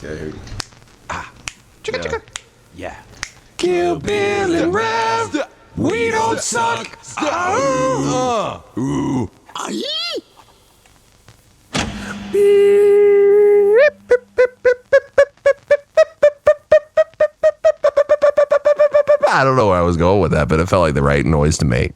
Okay, here you go. Chicka, chicka. Yeah. Kill Bill and Rev. We don't suck. Ooh. I don't know where I was going with that, but it felt like the right noise to make.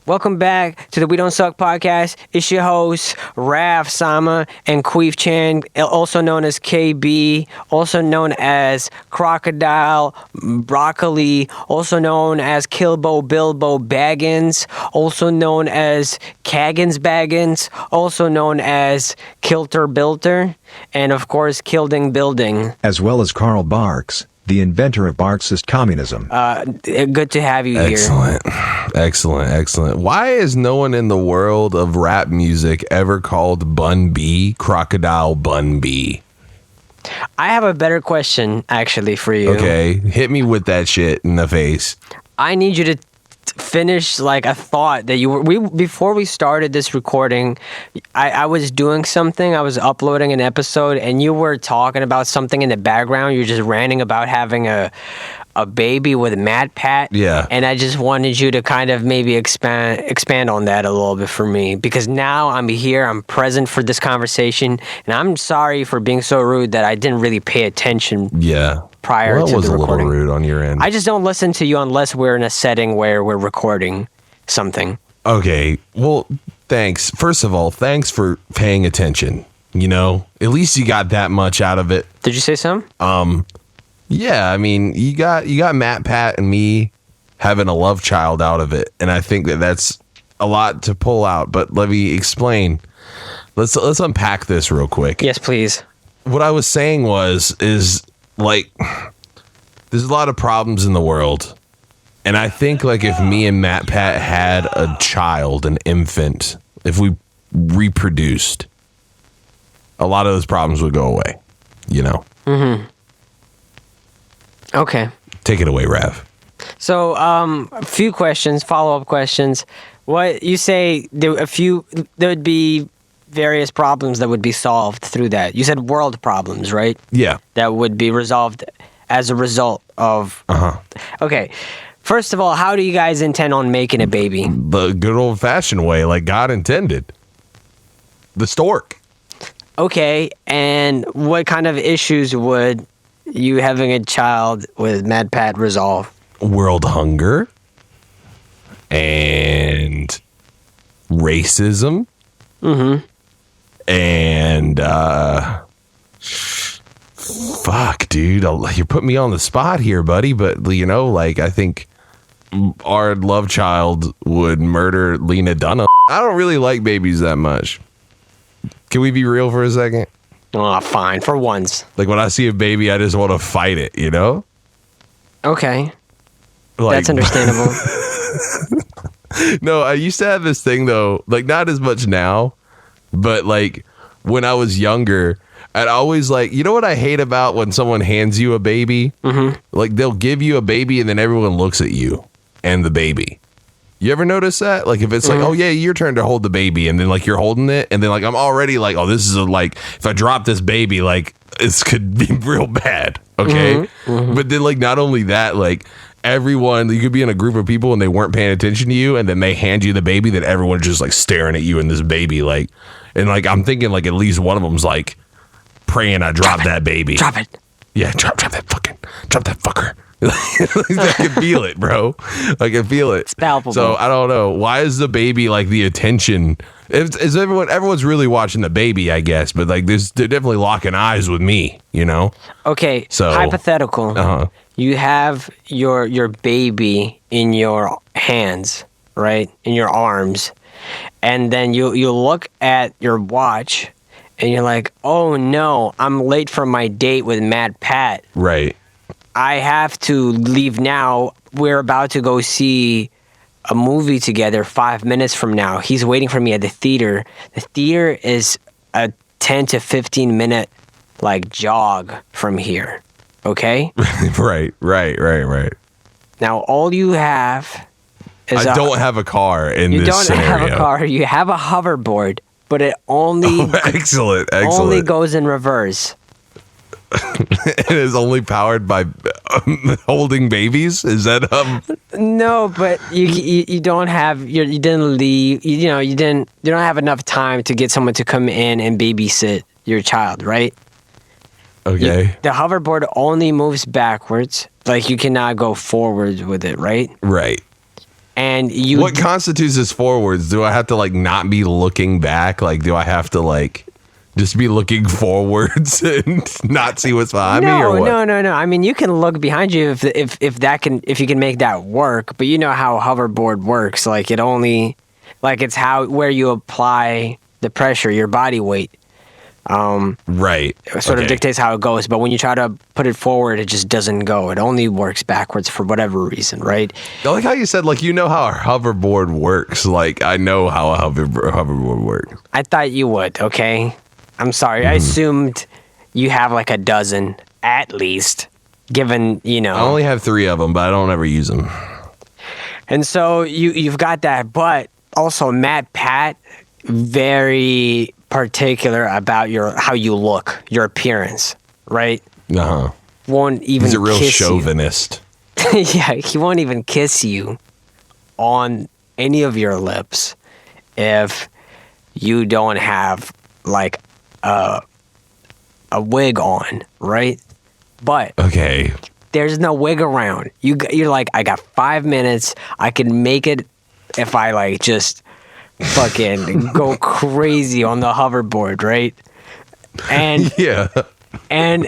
Welcome back to the We Don't Suck podcast. It's your hosts, Rav Sama and Queef Chan, also known as KB, also known as Crocodile Broccoli, also known as Kilbo Bilbo Baggins, also known as Caggins Baggins, also known as Kilter Bilter, and of course, Kilding Building. As well as Karl Barks, the inventor of Marxist communism. Good to have you here. Excellent. Why is no one in the world of rap music ever called Bun B Crocodile Bun B? I have a better question, actually, for you. Okay, hit me with that shit in the face. I need you to finish like a thought that you were before we started this recording. I was doing something, I was uploading an episode, and you were talking about something in the background. You're just ranting about having a baby with MatPat. Yeah. And I just wanted you to kind of maybe expand on that a little bit for me, because now I'm here, I'm present for this conversation, and I'm sorry for being so rude that I didn't really pay attention. Yeah. Prior to the recording. That was a little rude on your end. I just don't listen to you unless we're in a setting where we're recording something. Okay, well, thanks. First of all, thanks for paying attention. You know, at least you got that much out of it. Did you say something? Yeah, I mean, you got MatPat and me having a love child out of it, and I think that's a lot to pull out. But let me explain. Let's unpack this real quick. Yes, please. What I was saying is like, there's a lot of problems in the world, and I think like if me and MatPat had a child, an infant, if we reproduced, a lot of those problems would go away. You know. Mm-hmm. Okay. Take it away, Rav. So, a few questions, follow-up questions. What you say? There'd be various problems that would be solved through that. You said world problems, right? Yeah. That would be resolved as a result of. Okay. First of all, how do you guys intend on making a baby? The good old-fashioned way, like God intended. The stork. Okay, and what kind of issues would you having a child with MatPat resolve? World hunger and racism. Mm-hmm. And fuck, dude, you put me on the spot here, buddy. But you know, like, I think our love child would murder Lena Dunham. I don't really like babies that much. Can we be real for a second? Oh, fine, for once. Like, when I see a baby, I just want to fight it, you know? Okay. Like, that's understandable. No, I used to have this thing, though, like, not as much now, but, like, when I was younger, I'd always, like, you know what I hate about when someone hands you a baby? Mm-hmm. Like, they'll give you a baby, and then everyone looks at you and the baby. You ever notice that? Like, if it's like, oh, yeah, your turn to hold the baby, and then, like, you're holding it, and then, like, I'm already like, oh, this is like, if I drop this baby, like, this could be real bad, okay? Mm-hmm. Mm-hmm. But then, like, not only that, like, everyone, you could be in a group of people, and they weren't paying attention to you, and then they hand you the baby, that everyone's just, like, staring at you and this baby, like, and, like, I'm thinking, like, at least one of them's, like, praying I drop that baby. Drop it. Yeah, drop that fucker. I can feel it, bro. I can feel it. It's palpable. So I don't know. Why is the baby like the attention? Is everyone's really watching the baby, I guess, but like they're definitely locking eyes with me, you know? Okay. So hypothetical. You have your baby in your hands, right? In your arms. And then you look at your watch and you're like, oh no, I'm late for my date with MatPat. Right. I have to leave now. We're about to go see a movie together 5 minutes from now. He's waiting for me at the theater. The theater is a 10 to 15 minute like jog from here. Okay? Right. Now all you have is I don't have a car in this scenario. You don't have a car. You have a hoverboard, but it only excellent. only goes in reverse. It is only powered by holding babies. Is that No, but you don't have you didn't leave. You don't have enough time to get someone to come in and babysit your child, right? okay? The hoverboard only moves backwards. Like you cannot go forwards with it, right? Right. And you. What constitutes as forwards? Do I have to like not be looking back? Like, do I have to like just be looking forwards and not see what's behind me, or what? No. I mean, you can look behind you if you can make that work. But you know how hoverboard works. Like it's where you apply the pressure, your body weight. Right. Sort of dictates how it goes. But when you try to put it forward, it just doesn't go. It only works backwards for whatever reason, right? I like how you said, like, you know how a hoverboard works. Like, I know how a hoverboard works. I thought you would, okay? I'm sorry. I assumed you have like a dozen at least, given, I only have 3 of them, but I don't ever use them. And so you've got that. But also MatPat, very particular about how you look, your appearance, right? Uh-huh. Won't even He's a real kiss chauvinist. Yeah, he won't even kiss you on any of your lips if you don't have like a wig on, right? But Okay. there's no wig around. You're like, I got 5 minutes. I can make it if I like just fucking go crazy on the hoverboard, right? And Yeah. and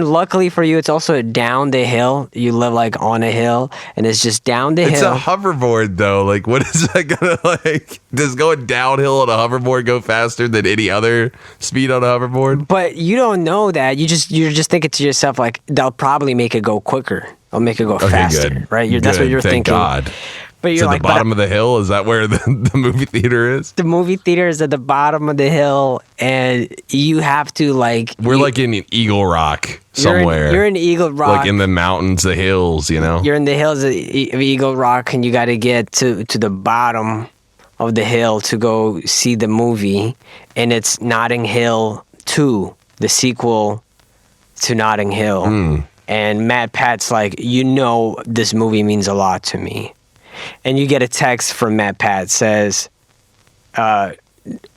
luckily for you, it's also down the hill. You live like on a hill, and it's just down the It's hill. a hoverboard, though. Like, what is that gonna like? Does going downhill on a hoverboard go faster than any other speed on a hoverboard? But you don't know that. You're just thinking to yourself like, they'll probably make it go quicker. They'll make it go faster, good. right? That's what Good, you're thank thinking. God. But It's you're at like, the bottom of the hill. Is that where the movie theater is? the movie theater is at the bottom of the hill, and you have to like. We're like in Eagle Rock somewhere. You're in Eagle Rock. Like in the mountains, the hills. You're in the hills of Eagle Rock, and you got to get to the bottom of the hill to go see the movie, and it's Notting Hill 2, the sequel to Notting Hill. And MatPat's like, this movie means a lot to me. And you get a text from MatPat says,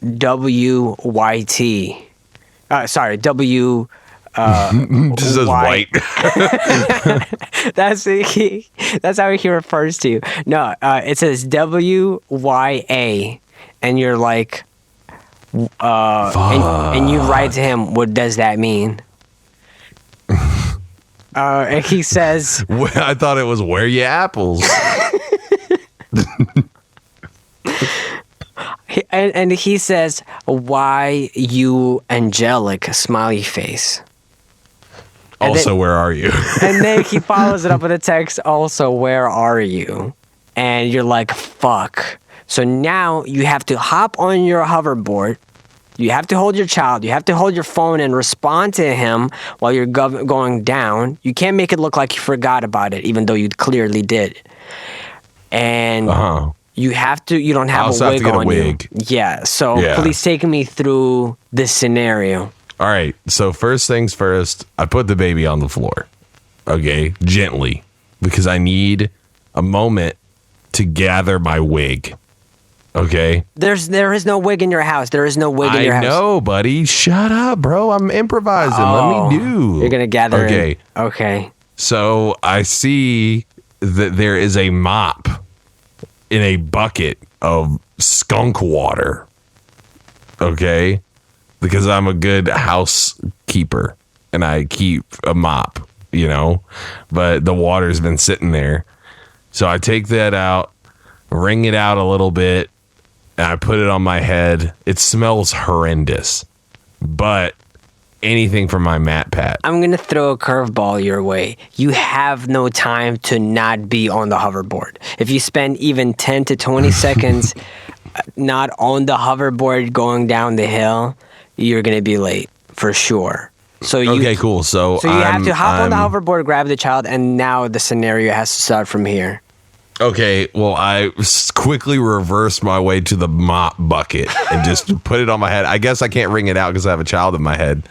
WYT. Sorry, W. Just says white. That's how he refers to you. No, it says WYA, and you're like, and you write to him, what does that mean? And he says, I thought it was where you apples. and he says, why you angelic smiley face. And Also, where are you? And then he follows it up with a text, also, where are you? And you're like, fuck. So now you have to hop on your hoverboard. You have to hold your child. You have to hold your phone and respond to him while you're going down. You can't make it look like you forgot about it, even though you clearly did. And you don't have a wig on you. Yeah. So please take me through this scenario. All right. So first things first, I put the baby on the floor. Okay. Gently. Because I need a moment to gather my wig. Okay. There is no wig in your house. There is no wig in your house. I know, buddy. Shut up, bro. I'm improvising. Let me do. You're gonna gather. Okay. Okay. So I see that there is a mop in a bucket of skunk water. Okay. Because I'm a good housekeeper and I keep a mop, but the water's been sitting there. So I take that out, wring it out a little bit, and I put it on my head. It smells horrendous, but anything from my MatPat. I'm going to throw a curveball your way. You have no time to not be on the hoverboard. If you spend even 10 to 20 seconds not on the hoverboard going down the hill, you're going to be late for sure. Okay, cool. So you have to hop on the hoverboard, grab the child, and now the scenario has to start from here. Okay, well, I quickly reversed my way to the mop bucket and just put it on my head. I guess I can't wring it out because I have a child in my head.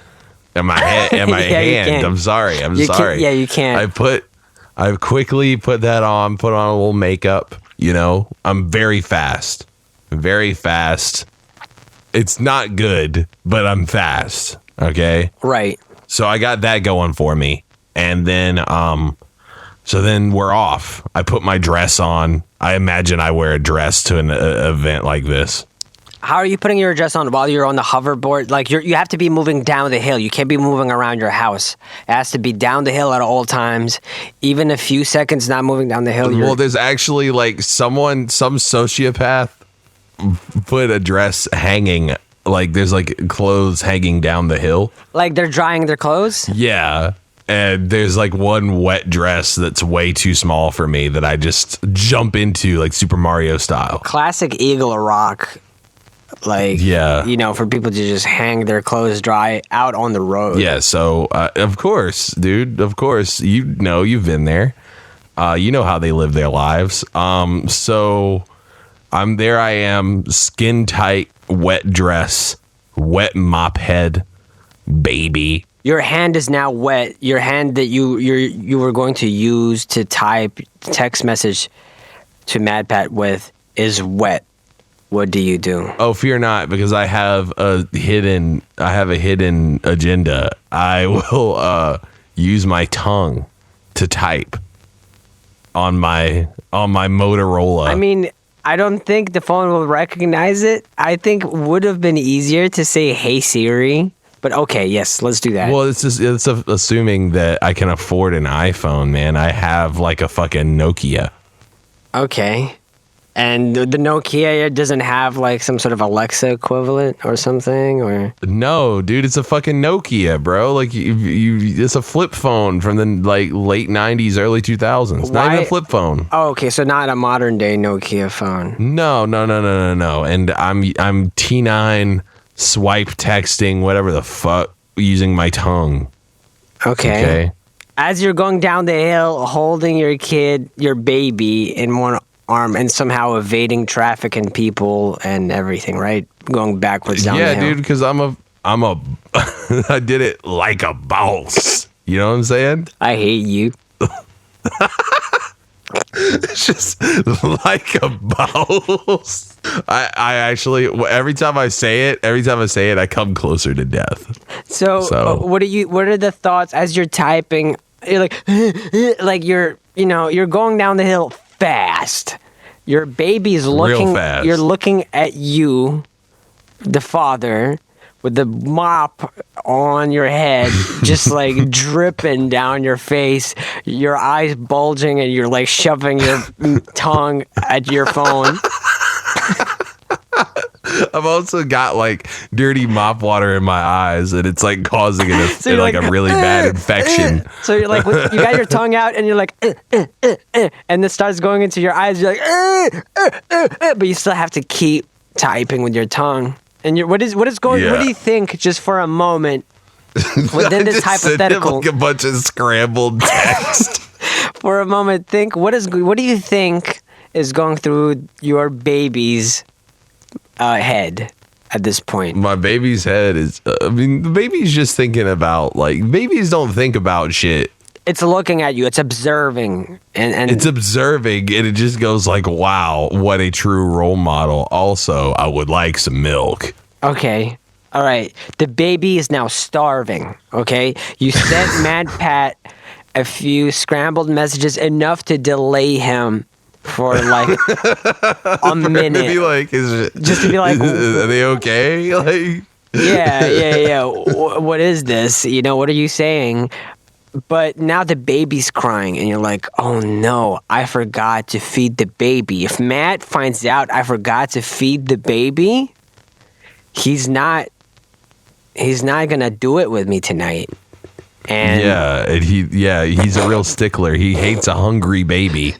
and my head and my Yeah, you hand. can. I'm sorry. You can- yeah, you can't. I quickly put that on, put on a little makeup. You know, I'm very fast. Very fast. It's not good, but I'm fast. Okay. Right. So I got that going for me. And then so then we're off. I put my dress on. I imagine I wear a dress to an event like this. How are you putting your dress on while you're on the hoverboard? Like you have to be moving down the hill. You can't be moving around your house. It has to be down the hill at all times. Even a few seconds not moving down the hill. Well, there's actually like some sociopath put a dress hanging, like there's like clothes hanging down the hill. Like they're drying their clothes? Yeah. And there's like one wet dress that's way too small for me that I just jump into like Super Mario style. Classic Eagle Rock. Like, yeah, you know, for people to just hang their clothes dry out on the road. Yeah, so of course, dude, of course, you know, you've been there. You know how they live their lives. So I'm there. I am skin tight, wet dress, wet mop head, baby. Your hand is now wet. Your hand that you were going to use to type text message to MatPat with is wet. What do you do? Oh, fear not, because I have a hidden agenda. I will use my tongue to type on my Motorola. I mean, I don't think the phone will recognize it. I think it would have been easier to say, "Hey Siri." But okay, yes, let's do that. Well, it's assuming that I can afford an iPhone, man. I have like a fucking Nokia. Okay. And the Nokia doesn't have like some sort of Alexa equivalent or something, or no, dude, it's a fucking Nokia, bro. Like it's a flip phone from the like late '90s, early 2000s. Not even a flip phone. Oh, okay, so not a modern day Nokia phone. No. And I'm T9 swipe texting, whatever the fuck, using my tongue. Okay. As you're going down the hill, holding your kid, your baby, in one arm and somehow evading traffic and people and everything, right? Going backwards down the hill. Yeah, dude, because I'm a I did it like a boss. You know what I'm saying? I hate you. It's just like a boss. I actually every time I say it, I come closer to death. So what are the thoughts as you're typing? You're like you're going down the hill fast. Your baby's looking real fast. You're looking at you, the father, with the mop on your head, just like dripping down your face, your eyes bulging, and you're like shoving your tongue at your phone. I've also got like dirty mop water in my eyes, and it's like causing a really bad infection. So you're like, you got your tongue out, and you're like, and it starts going into your eyes. You're like, but you still have to keep typing with your tongue. And what is going? Yeah. What do you think? Just for a moment, within this hypothetical, like a bunch of scrambled text. For a moment, think what do you think is going through your baby's head at this point? My baby's head is. The baby's just thinking about babies don't think about shit. It's looking at you. It's observing, and it's observing, and it just goes like, "Wow, what a true role model." Also, I would like some milk. Okay. All right. The baby is now starving. Okay. You sent MatPat a few scrambled messages, enough to delay him for like a minute. To be like, just to be like, are they okay? Like, yeah. What is this? What are you saying? But now the baby's crying, and you're like, oh no, I forgot to feed the baby. If Matt finds out I forgot to feed the baby, he's not gonna do it with me tonight. And he's a real stickler. He hates a hungry baby.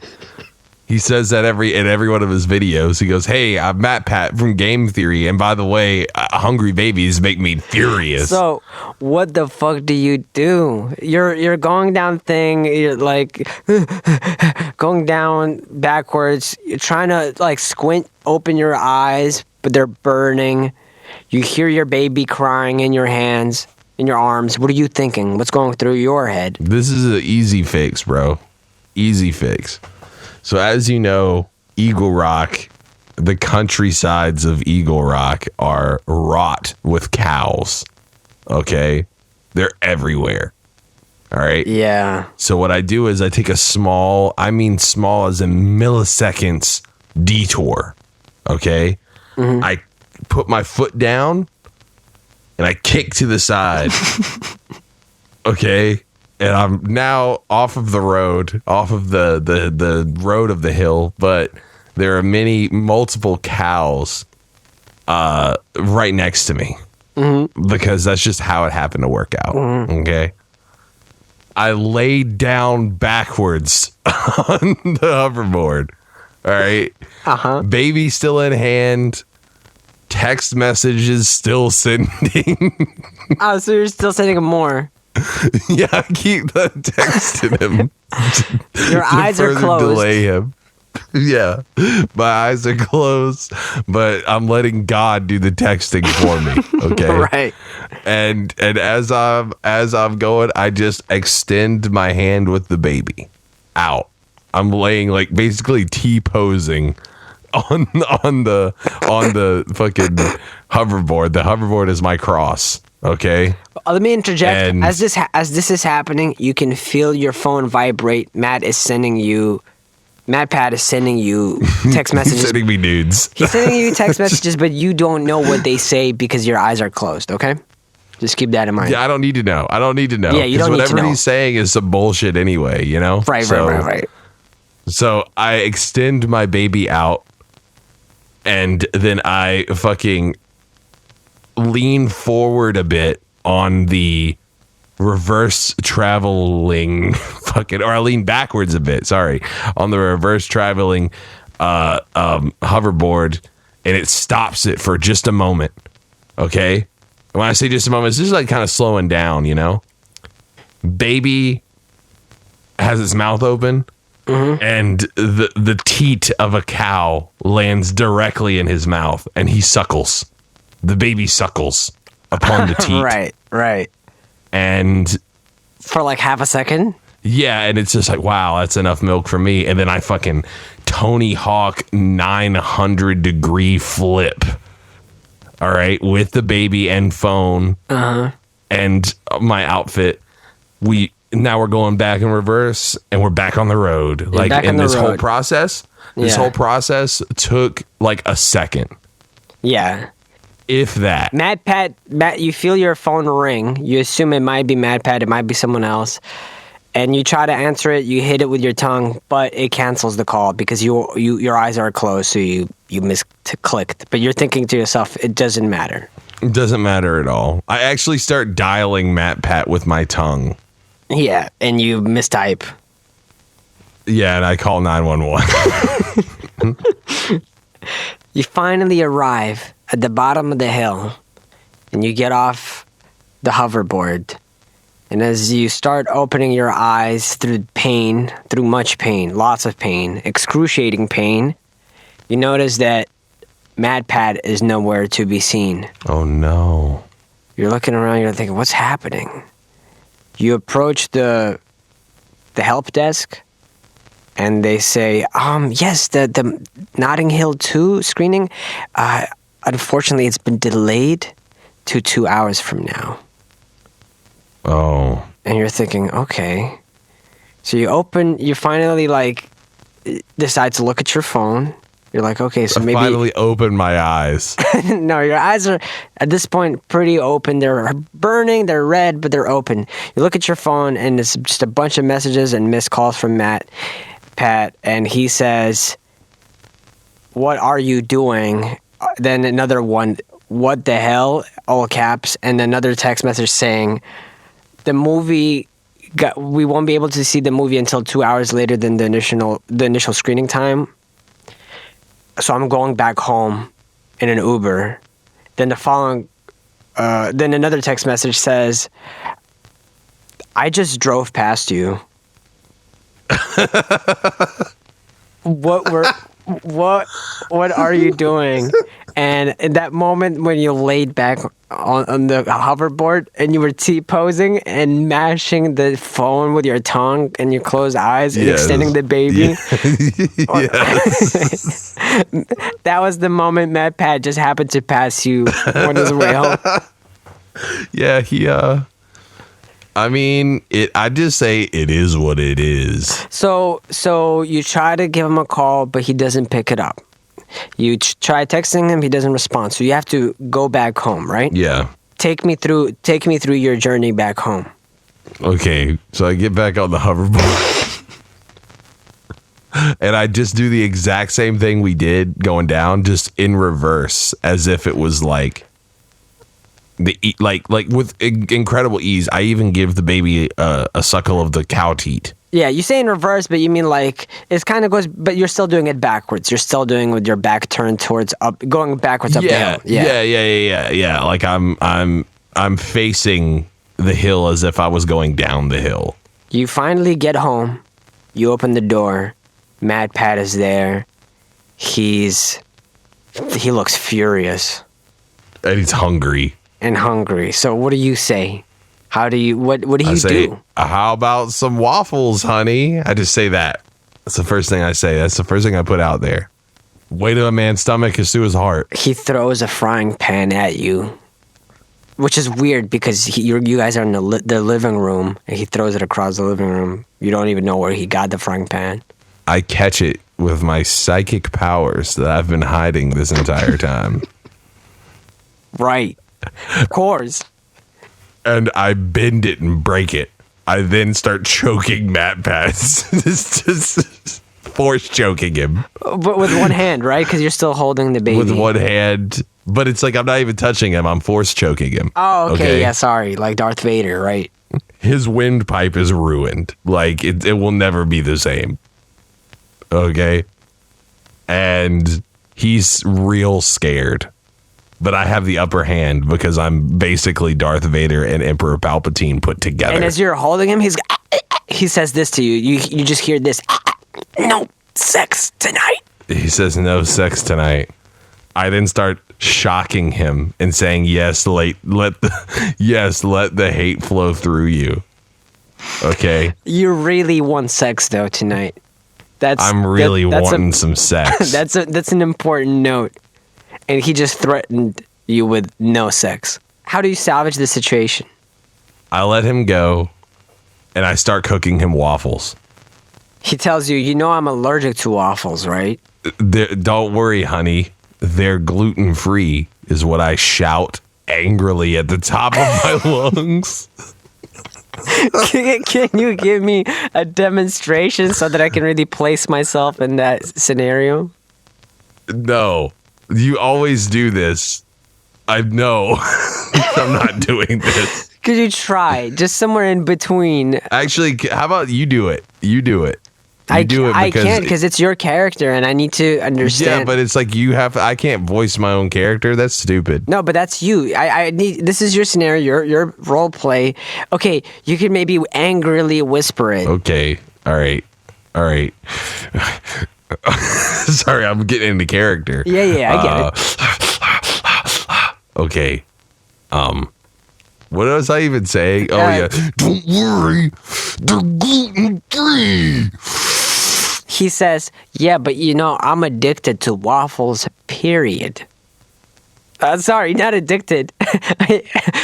He says that in every one of his videos. He goes, "Hey, I'm MatPat from Game Theory, and by the way, hungry babies make me furious." So, what the fuck do you do? You're going down thing. You're like going down backwards. You're trying to like squint, open your eyes, but they're burning. You hear your baby crying in your hands. in your arms. What are you thinking? What's going through your head? This is an easy fix, bro. Easy fix. So as you know, Eagle Rock, the countrysides of Eagle Rock are wrought with cows. Okay? They're everywhere. All right? Yeah. So what I do is I take a small as in milliseconds detour. Okay? Mm-hmm. I put my foot down and I kick to the side. Okay? And I'm now off of the road, off of the road of the hill, but there are multiple cows right next to me. Mm-hmm. Because that's just how it happened to work out. Mm-hmm. Okay? I laid down backwards on the hoverboard. All right? Uh-huh. Baby still in hand. Text messages still sending. Oh, so you're still sending him more. Yeah, I keep texting him. Your eyes are further closed. Delay him. Yeah, my eyes are closed, but I'm letting God do the texting for me. Okay, Right. And as I'm going, I just extend my hand with the baby out. I'm laying like basically T-posing on the fucking hoverboard. The hoverboard is my cross. Okay. Let me interject. And- As this is happening, you can feel your phone vibrate. MatPat is sending you text messages. He's sending me nudes. He's sending you text messages, but you don't know what they say because your eyes are closed. Okay. Just keep that in mind. Yeah, I don't need to know. Yeah, you don't need to whatever know. He's saying is some bullshit anyway, you know? Right. So I extend my baby out and then I fucking lean forward a bit on the reverse traveling or I lean backwards a bit, on the reverse traveling hoverboard, and it stops it for just a moment. Okay? When I say just a moment, it's just like kind of slowing down, you know? Baby has its mouth open. Mm-hmm. And the teat of a cow lands directly in his mouth, and he suckles. The baby suckles upon the teat. Right. And for like half a second. Yeah, and it's just like, wow, that's enough milk for me. And then I fucking Tony Hawk 900-degree flip. All right, with the baby and phone and my outfit. Now we're going back in reverse, and we're back on the road. Like, and this whole process took like a second. Yeah. If that. Matt, you feel your phone ring. You assume it might be MatPat, it might be someone else. And you try to answer it, you hit it with your tongue, but it cancels the call because your eyes are closed, so you clicked. But you're thinking to yourself, it doesn't matter. It doesn't matter at all. I actually start dialing MatPat with my tongue. Yeah, and you mistype. Yeah, and I call 911. You finally arrive at the bottom of the hill, and you get off the hoverboard. And as you start opening your eyes through much pain, lots of pain, excruciating pain, you notice that MatPat is nowhere to be seen. Oh, no. You're looking around, you're thinking, what's happening? You approach the help desk, and they say, yes, the Notting Hill 2 screening, unfortunately, it's been delayed to 2 hours from now. Oh. And you're thinking, okay. So you finally, decide to look at your phone. You're like, okay, so maybe... I finally opened my eyes. No, your eyes are, at this point, pretty open. They're burning, they're red, but they're open. You look at your phone, and it's just a bunch of messages and missed calls from MatPat, and he says, what are you doing? Then another one, what the hell? All caps. And another text message saying, the movie... we won't be able to see the movie until 2 hours later than the initial screening time. So I'm going back home in an Uber. Then then another text message says, I just drove past you. What are you doing? And in that moment when you laid back on the hoverboard and you were T-posing and mashing the phone with your tongue and your closed eyes and extending the baby. Yes. That was the moment MatPat just happened to pass you on his way home. Yeah, I just say it is what it is. So you try to give him a call, but he doesn't pick it up. You try texting him, he doesn't respond. So you have to go back home, right? Yeah. Take me through your journey back home. Okay, so I get back on the hoverboard. And I just do the exact same thing we did going down, just in reverse, as if it was like with incredible ease. I even give the baby a suckle of the cow teat. Yeah, you say in reverse, but you mean like it kind of goes, but you're still doing it backwards. You're still doing with your back turned towards up, going backwards up the hill. Yeah. Like I'm facing the hill as if I was going down the hill. You finally get home. You open the door. MatPat is there. He looks furious. And he's hungry. So what do you say? What do you do? How about some waffles, honey? I just say that. That's the first thing I say. That's the first thing I put out there. Way to a man's stomach is to his heart. He throws a frying pan at you, which is weird because you guys are in the living room, and he throws it across the living room. You don't even know where he got the frying pan. I catch it with my psychic powers that I've been hiding this entire time. Right. Of course. And I bend it and break it. I then start choking MatPat's. Just force choking him. But with one hand, right? Because you're still holding the baby. With one hand. But it's like I'm not even touching him. I'm force choking him. Oh, okay. Yeah, sorry. Like Darth Vader, right? His windpipe is ruined. Like, it will never be the same. Okay? And he's real scared. But I have the upper hand because I'm basically Darth Vader and Emperor Palpatine put together. And as you're holding him, he says this to you. You just hear this, no sex tonight. He says, no sex tonight. I then start shocking him and saying, yes, let the hate flow through you. Okay? You really want sex, though, tonight. I'm really wanting some sex. That's an important note. And he just threatened you with no sex. How do you salvage the situation? I let him go, and I start cooking him waffles. He tells you, I'm allergic to waffles, right? Don't worry, honey. They're gluten-free, is what I shout angrily at the top of my lungs. Can you give me a demonstration so that I can really place myself in that scenario? No. You always do this. I know. I'm not doing this. Could you try? Just somewhere in between. Actually, how about you do it? You do it. I can't because it's your character and I need to understand. Yeah, but it's like I can't voice my own character. That's stupid. No, but that's you. I need. This is your scenario, your role play. Okay, you can maybe angrily whisper it. Okay. All right. Sorry, I'm getting into character. Yeah, I get it. Okay. What was I even saying? Oh, yeah. Don't worry, they're gluten-free. He says, yeah, but I'm addicted to waffles, period. Sorry, not addicted.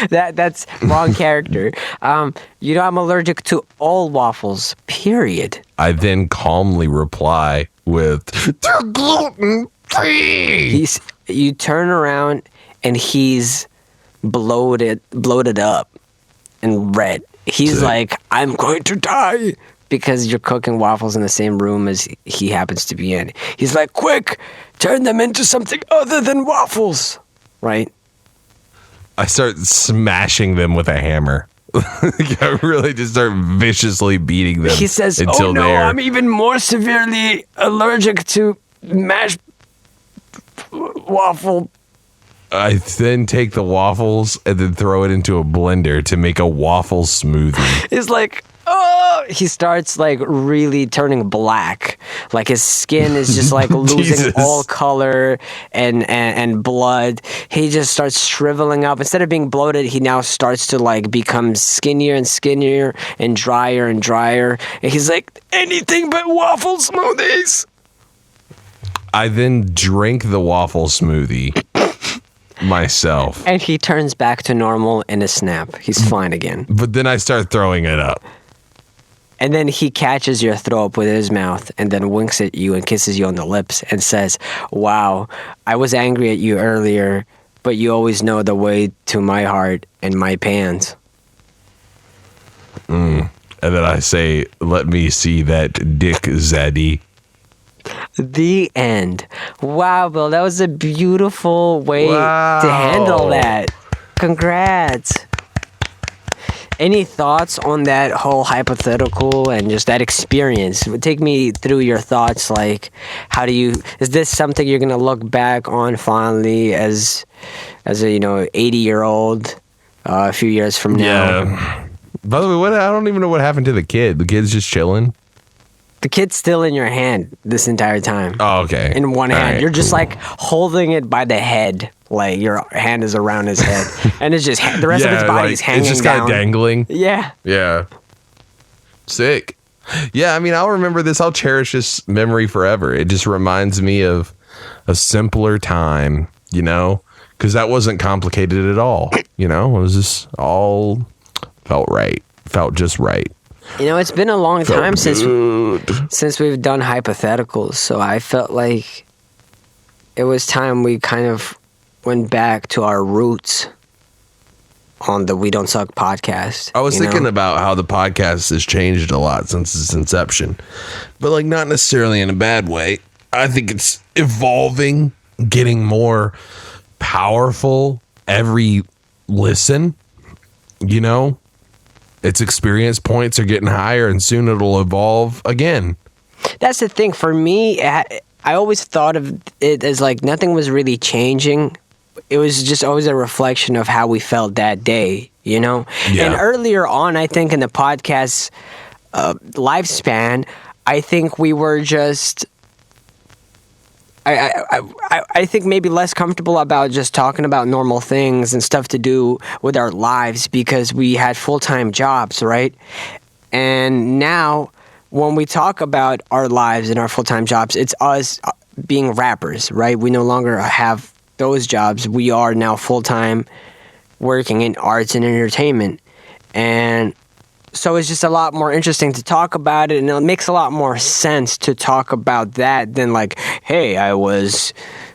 That's wrong character. I'm allergic to all waffles, period. I then calmly reply with, they're gluten-free. You turn around and he's bloated up and red. He's like, I'm going to die because you're cooking waffles in the same room as he happens to be in. He's like, quick, turn them into something other than waffles. Right? I start smashing them with a hammer. I really just start viciously beating them. He says, until I'm even more severely allergic to mashed waffle. I then take the waffles and then throw it into a blender to make a waffle smoothie. It's like, he starts like really turning black. Like his skin is just like losing Jesus. all color and blood. He just starts shriveling up. Instead of being bloated, he now starts to like become skinnier and skinnier and drier and drier. And he's like, anything but waffle smoothies. I then drink the waffle smoothie myself. And he turns back to normal in a snap. He's fine again. But then I start throwing it up. And then he catches your throat up with his mouth and then winks at you and kisses you on the lips and says, wow, I was angry at you earlier, but you always know the way to my heart and my pants. And then I say, let me see that dick, Zaddy. The end. Wow, Bill, that was a beautiful way to handle that. Congrats. Any thoughts on that whole hypothetical and just that experience? Take me through your thoughts. Like, is this something you're gonna look back on fondly as a 80-year-old a few years from now? Yeah. By the way, I don't even know what happened to the kid. The kid's just chilling. The kid's still in your hand this entire time. Oh, okay. In one hand. Right, You're just cool. like holding it by the head. Like your hand is around his head. And it's just the rest of his body is hanging down. It's just kind of dangling. Yeah. Yeah. Sick. Yeah, I mean, I'll remember this. I'll cherish this memory forever. It just reminds me of a simpler time, because that wasn't complicated at all. It was just all felt right. Felt just right. It's been a long time since we've done hypotheticals, so I felt like it was time we kind of went back to our roots on the We Don't Suck podcast. I was thinking about how the podcast has changed a lot since its inception, but not necessarily in a bad way. I think it's evolving, getting more powerful every listen, Its experience points are getting higher, and soon it'll evolve again. That's the thing. For me, I always thought of it as like nothing was really changing. It was just always a reflection of how we felt that day, Yeah. And earlier on, I think in the podcast lifespan, I think we were just... I think maybe less comfortable about just talking about normal things and stuff to do with our lives because we had full-time jobs, right? And now when we talk about our lives and our full-time jobs, it's us being rappers, right? We no longer have those jobs. We are now full-time working in arts and entertainment. And so it's just a lot more interesting to talk about it, and it makes a lot more sense to talk about that than like, hey, I was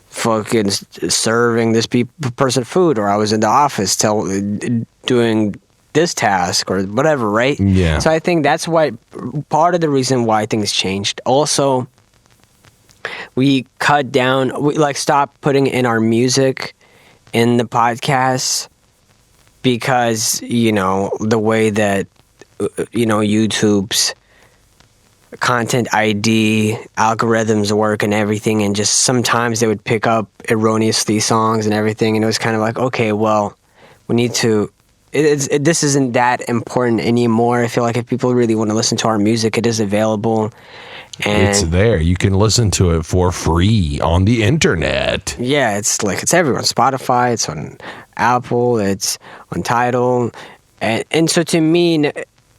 fucking serving this person food, or I was in the office doing this task or whatever, right? Yeah. So I think that's why part of the reason why things changed. Also, we cut down, we stopped putting in our music in the podcast because, the way that YouTube's content ID algorithms work and everything, and just sometimes they would pick up erroneously songs and everything, and it was kind of like, okay, well, we need to... this isn't that important anymore. I feel like if people really want to listen to our music, it is available. And it's there. You can listen to it for free on the internet. Yeah, it's everywhere. Spotify, it's on Apple, it's on Tidal. And so to me...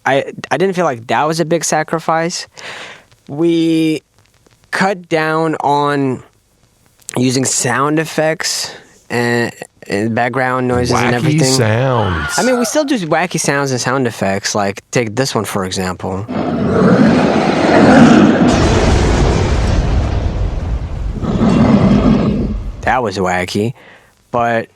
I didn't feel like that was a big sacrifice. We cut down on using sound effects and background noises and everything. Wacky sounds. I mean, we still do wacky sounds and sound effects. Like, take this one, for example. That was wacky. But...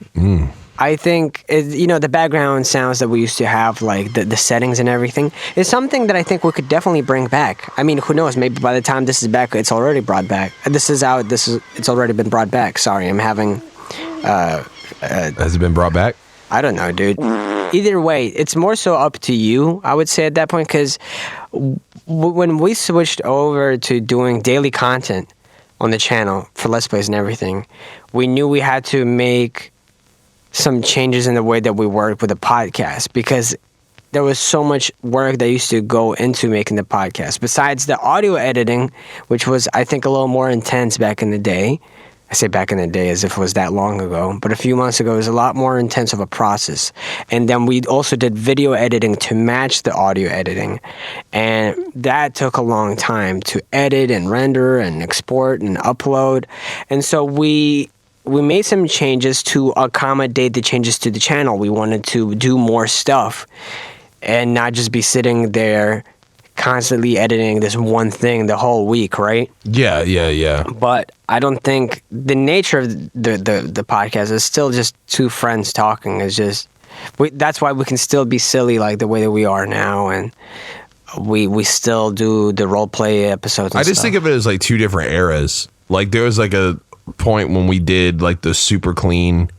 I think, the background sounds that we used to have, like the settings and everything, is something that I think we could definitely bring back. I mean, who knows? Maybe by the time this is back, it's already brought back. This is out. It's already been brought back. Sorry, I'm having... Has it been brought back? I don't know, dude. Either way, it's more so up to you, I would say, at that point, because when we switched over to doing daily content on the channel for Let's Plays and everything, we knew we had to make some changes in the way that we work with the podcast, because there was so much work that used to go into making the podcast. Besides the audio editing, which was, I think, a little more intense back in the day. I say back in the day as if it was that long ago, but a few months ago, it was a lot more intense of a process. And then we also did video editing to match the audio editing. And that took a long time to edit and render and export and upload. And so we made some changes to accommodate the changes to the channel. We wanted to do more stuff and not just be sitting there constantly editing this one thing the whole week, right? Yeah. But I don't think the nature of the podcast is still just two friends talking. It's just that's why we can still be silly like the way that we are now, and we still do the role play episodes. And I just think of it as like two different eras. Like there was like a point when we did like the super clean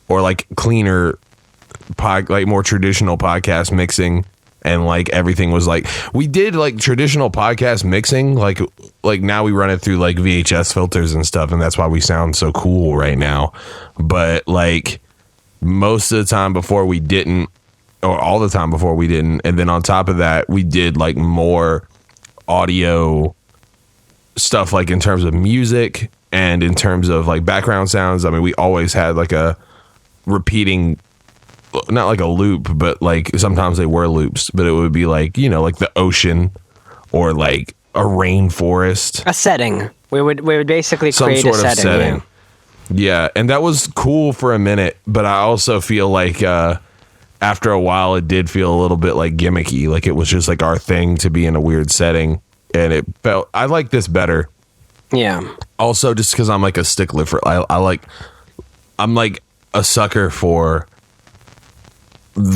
or like cleaner like more traditional podcast mixing. And like everything was like, we did like traditional podcast mixing, like now we run it through like VHS filters and stuff, and that's why we sound so cool right now. But like most of the time before we didn't, or all the time before we didn't, and then on top of that, we did like more audio stuff, like in terms of music and in terms of like background sounds. I mean, we always had like a repeating, not like a loop, but like sometimes they were loops, but it would be like, you know, like the ocean or like a rainforest, a setting. We would basically some create sort a of setting. Yeah, and that was cool for a minute, but I also feel like after a while it did feel a little bit like gimmicky, like it was just like our thing to be in a weird setting, and it felt, I like this better. Yeah. Also, just because I'm like a stickler for I'm like a sucker for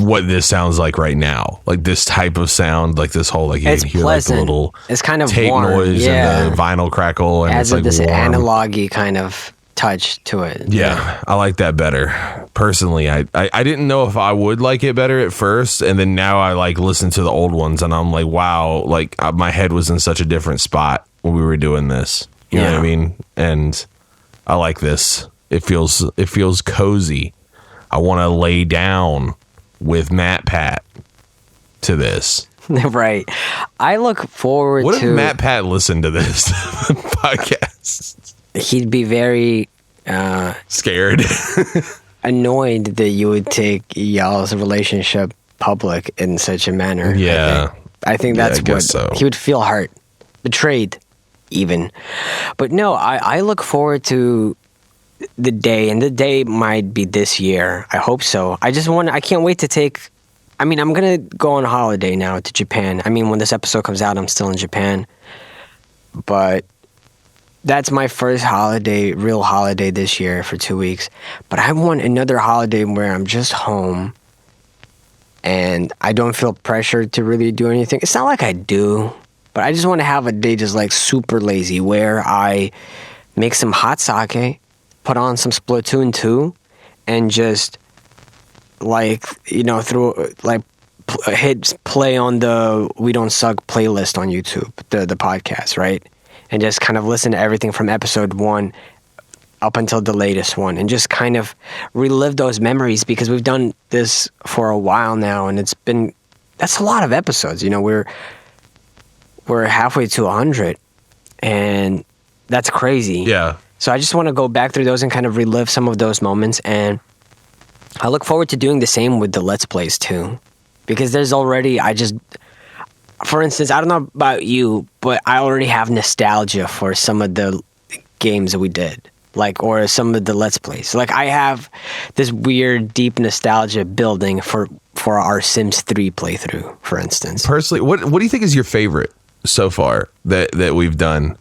what this sounds like right now, like this type of sound, like this whole like you it's can hear pleasant. Like the little it's kind of tape warm. noise and the vinyl crackle, and adds it's like this warm. analog-y kind of touch to it. Yeah, I like that better. Personally, I didn't know if I would like it better at first, and then now I like listen to the old ones, and I'm like, wow, like my head was in such a different spot when we were doing this. You know what I mean? And I like this. It feels cozy. I want to lay down with MatPat to this. Right. I look forward what to... What if MatPat listened to this podcast? He'd be very... scared. annoyed that you would take y'all's relationship public in such a manner. Yeah. I think that's what... so. He would feel hurt. Betrayed, even. But no, I look forward to the day, and the day might be this year. I hope so. I can't wait to take... I mean, I'm going to go on holiday now to Japan. I mean, when this episode comes out, I'm still in Japan. But that's my first real holiday this year for 2 weeks. But I want another holiday where I'm just home and I don't feel pressured to really do anything. It's not like I do, but I just want to have a day just like super lazy where I make some hot sake, put on some Splatoon 2, and just like, you know, hit play on the We Don't Suck playlist on YouTube, the podcast, right? And just kind of listen to everything from episode 1 up until the latest one, and just kind of relive those memories, because we've done this for a while now, and that's a lot of episodes. You know, we're halfway to 100, and that's crazy. Yeah. So I just want to go back through those and kind of relive some of those moments, and I look forward to doing the same with the Let's Plays too, because there's already, for instance, I don't know about you, but I already have nostalgia for some of the games that we did, or some of the Let's Plays. Like, I have this weird, deep nostalgia building for our Sims 3 playthrough, for instance. Personally, what do you think is your favorite so far that we've done?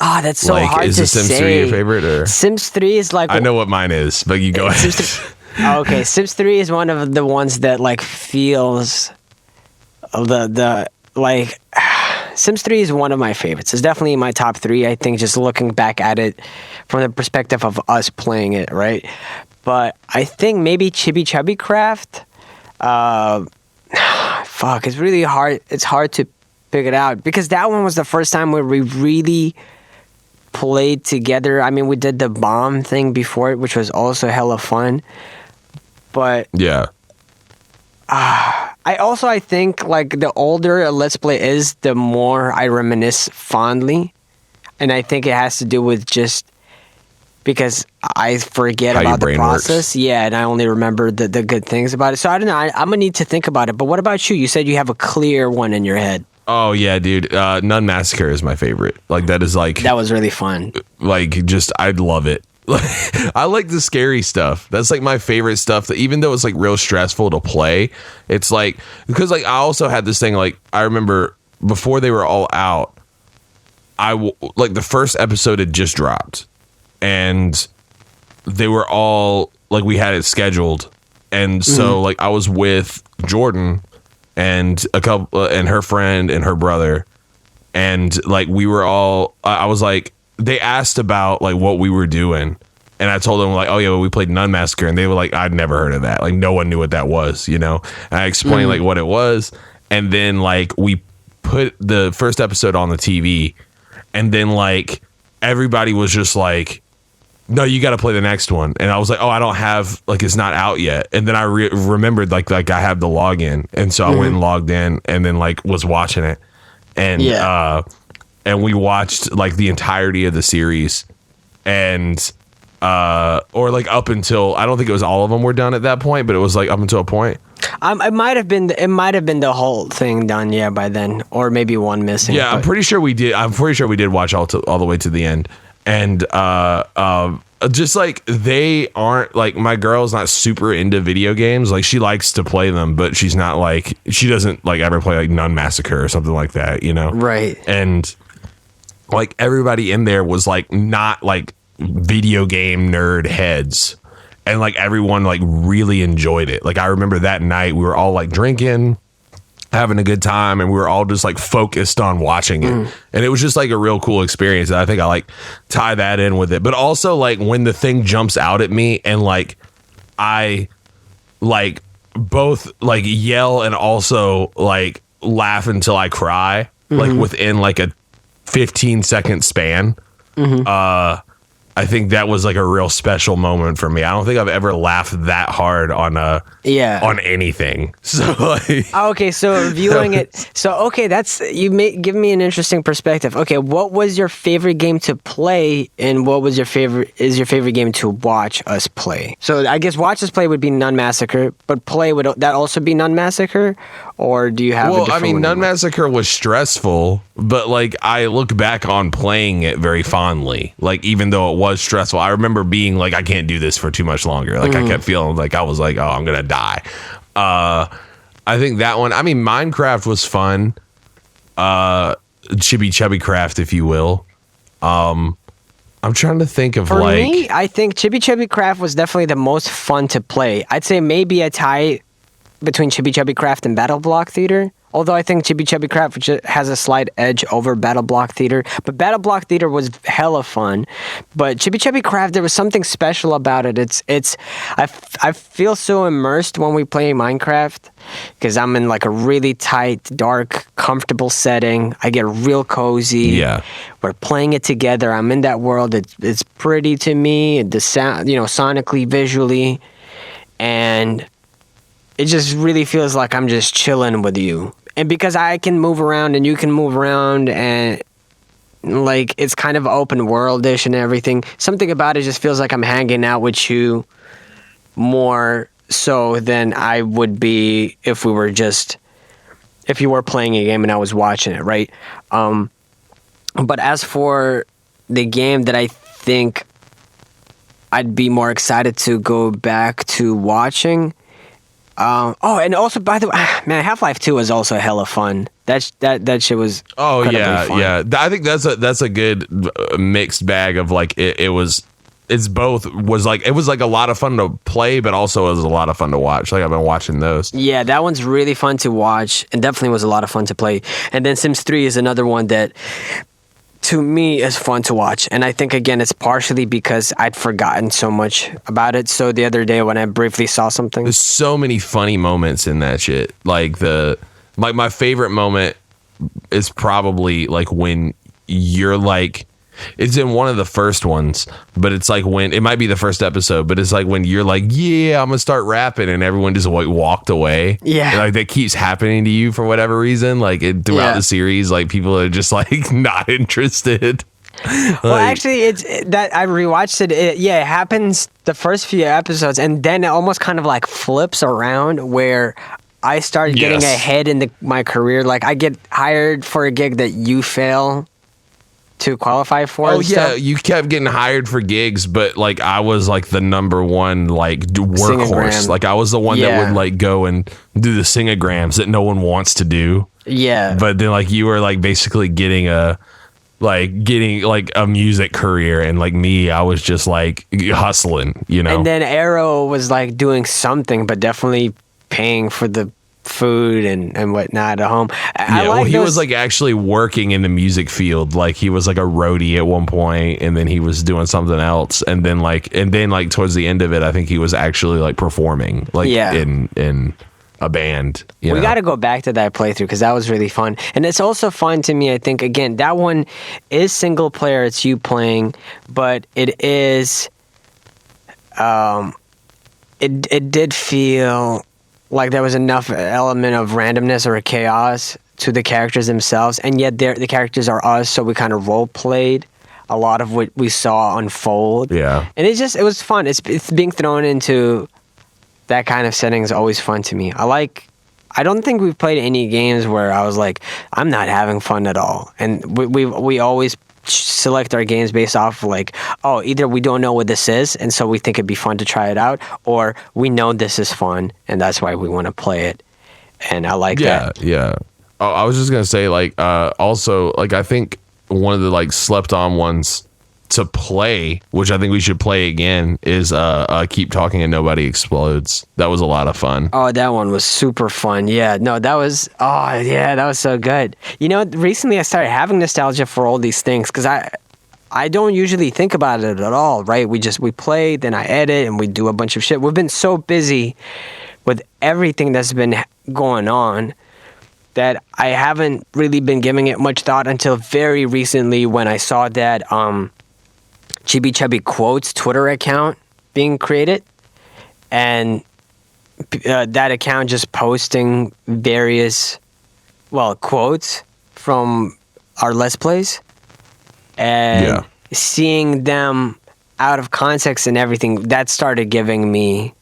Ah, that's so hard to say. Is the Sims 3 your favorite? Or? Sims 3 is like... I know what mine is, but you go ahead. Okay, Sims 3 is one of the ones that feels Sims 3 is one of my favorites. It's definitely in my top 3, I think, just looking back at it from the perspective of us playing it, right? But I think maybe Chibi Chubby Craft, it's really hard. It's hard to pick it out, because that one was the first time where we really played together. I mean, we did the bomb thing before it, which was also hella fun. But yeah, I I think like the older a Let's Play is, the more I reminisce fondly. And I think it has to do with just because I forget How your about the brain process. works. Yeah, and I only remember the good things about it. So I don't know. I'm going to need to think about it. But what about you? You said you have a clear one in your head. Oh yeah, dude. Nun Massacre is my favorite. Like that is like That was really fun. like just I'd love it. I like the scary stuff. That's like my favorite stuff. That even though it's like real stressful to play, it's like because like I also had this thing like I remember before they were all out, like the first episode had just dropped, and they were all like we had it scheduled, and so like I was with Jordan and a couple and her friend and her brother, and like we were all. I was like. They asked about like what we were doing, and I told them like, oh yeah, well, we played Nun Massacre, and they were like, I'd never heard of that. Like no one knew what that was, you know. And I explained like what it was, and then like we put the first episode on the TV, and then like everybody was just like, no, you got to play the next one, and I was like, oh, I don't have like it's not out yet, and then I remembered like I have the login, and so I went and logged in, and then like was watching it, and and we watched like the entirety of the series, and or like up until I don't think it was all of them were done at that point, but it was like up until a point. It might have been the whole thing done, yeah, by then, or maybe one missing. Yeah, I'm pretty sure we did. I'm pretty sure we did watch all the way to the end, and just like they aren't like my girl's not super into video games. Like she likes to play them, but she's not like she doesn't like ever play like Nun Massacre or something like that, you know? Right. And like everybody in there was like not like video game nerd heads, and like everyone like really enjoyed it. Like I remember that night we were all like drinking, having a good time, and we were all just like focused on watching it, and it was just like a real cool experience. And I think I like tie that in with it, but also like when the thing jumps out at me and like I like both like yell and also like laugh until I cry, like within like a 15-second span. I think that was like a real special moment for me. I don't think I've ever laughed that hard on on anything. So like, okay, so viewing it. So okay, that's give me an interesting perspective. Okay, what was your favorite game to play, and what was your favorite game to watch us play? So I guess watch us play would be Nun Massacre, but play would that also be Nun Massacre, or do you have? Well, a different one Nun Massacre was stressful, but like I look back on playing it very fondly. Like even though it was stressful, I remember being like, I can't do this for too much longer. Like I kept feeling like I was like, oh, I'm gonna die. I think that one. I mean, Minecraft was fun. Chibi Chubby Craft, if you will. I'm trying to think of For like. me, I think Chibi Chubby Craft was definitely the most fun to play. I'd say maybe a tie between Chibi Chubby Craft and Battle Block Theater. Although I think Chibi Chubby Craft has a slight edge over Battle Block Theater. But Battle Block Theater was hella fun. But Chibi Chubby Craft, there was something special about it. I feel so immersed when we play Minecraft because I'm in like a really tight, dark, comfortable setting. I get real cozy. Yeah. We're playing it together. I'm in that world. It's pretty to me. The sound, sonically, visually. And it just really feels like I'm just chilling with you. And because I can move around and you can move around and like it's kind of open world-ish and everything, something about it just feels like I'm hanging out with you more so than I would be if you were playing a game and I was watching it, right? But as for the game that I think I'd be more excited to go back to watching. And also, by the way, man, Half-Life 2 was also hella fun. That shit was. Oh yeah, fun. yeah. I think that's a good mixed bag of like it was. It's both was like it was like a lot of fun to play, but also it was a lot of fun to watch. Like I've been watching those. Yeah, that one's really fun to watch, and definitely was a lot of fun to play. And then Sims 3 is another one that, to me, is fun to watch. And I think, again, it's partially because I'd forgotten so much about it. So the other day when I briefly saw something. There's so many funny moments in that shit. Like my favorite moment is probably like when you're like, It's in one of the first ones, but it's like when it might be the first episode, but it's like when you're like, yeah, I'm gonna start rapping, and everyone just like walked away. Yeah, and, like that keeps happening to you for whatever reason. Like throughout the series, like people are just like not interested. Well, actually, it's that I rewatched it. It happens the first few episodes, and then it almost kind of like flips around where I start getting ahead in my career. Like I get hired for a gig that you fail to qualify for. Oh yeah, you kept getting hired for gigs, but like I was like the number one like workhorse. Like I was the one that would like go and do the singograms that no one wants to do. Yeah, but then like you were like basically getting a music career, and like me, I was just like hustling, you know. And then Arrow was like doing something, but definitely paying for the food and whatnot at home. He was like actually working in the music field. Like he was like a roadie at one point, and then he was doing something else, and then like towards the end of it, I think he was actually like performing like in a band. We got to go back to that playthrough because that was really fun. And it's also fun to me, I think, again, that one is single player. It's you playing, but it is, it did feel like there was enough element of randomness or chaos to the characters themselves. And yet the characters are us. So we kind of role played a lot of what we saw unfold. Yeah. And it was fun. It's being thrown into that kind of setting is always fun to me. I don't think we've played any games where I was like, I'm not having fun at all. And we always select our games based off of like, oh, either we don't know what this is, and so we think it'd be fun to try it out, or we know this is fun, and that's why we want to play it. And I like that. Yeah. Oh, I was just gonna say like, also like I think one of the like slept on ones to play, which I think we should play again, is Keep Talking and Nobody Explodes. That was a lot of fun. Oh, that one was super fun. Yeah, no, that was so good. You know, recently I started having nostalgia for all these things because I don't usually think about it at all, right? We play, then I edit, and we do a bunch of shit. We've been so busy with everything that's been going on that I haven't really been giving it much thought until very recently when I saw that Chibi Chubby Quotes Twitter account being created, and that account just posting various quotes from our Let's Plays, and seeing them out of context and everything, that started giving me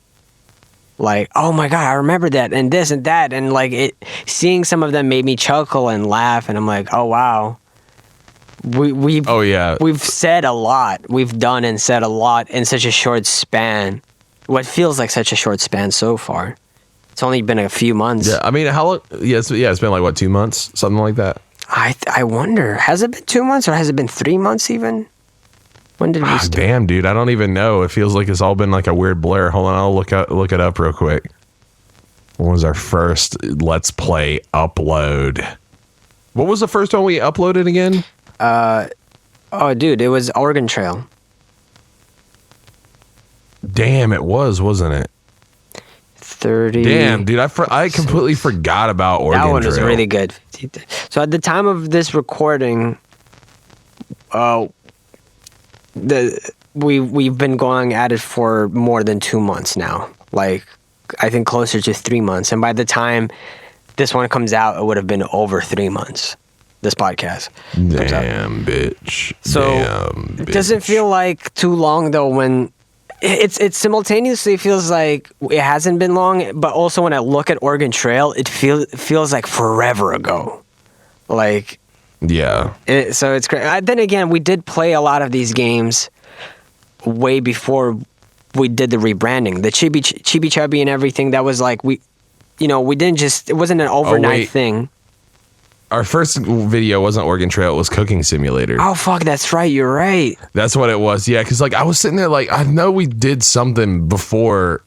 like, oh my god, I remember that and this and that, and like seeing some of them made me chuckle and laugh, and I'm like, oh wow. We've said a lot. We've done and said a lot in such a short span. What feels like such a short span so far. It's only been a few months. Yeah, I mean, how long? It's been like what, 2 months, something like that. I wonder, has it been 2 months or has it been 3 months even? When did we start? Damn, dude, I don't even know. It feels like it's all been like a weird blur. Hold on, I'll look it up real quick. When was our first Let's Play upload? What was the first one we uploaded again? Dude, it was Oregon Trail. Damn, it wasn't it? 30. Damn, dude, I completely forgot about Oregon Trail. That one was really good. So at the time of this recording, we've been going at it for more than 2 months now. Like, I think closer to 3 months. And by the time this one comes out, it would have been over 3 months. This podcast. Damn, bitch. So it doesn't feel like too long though when it simultaneously feels like it hasn't been long, but also when I look at Oregon Trail, it feels like forever ago. Like so it's great. Then again, we did play a lot of these games way before we did the rebranding, the Chibi Chubby and everything. That was like we didn't just, it wasn't an overnight thing. Our first video wasn't Oregon Trail, it was Cooking Simulator. Oh, fuck, that's right, you're right. That's what it was, yeah, because like I was sitting there like, I know we did something before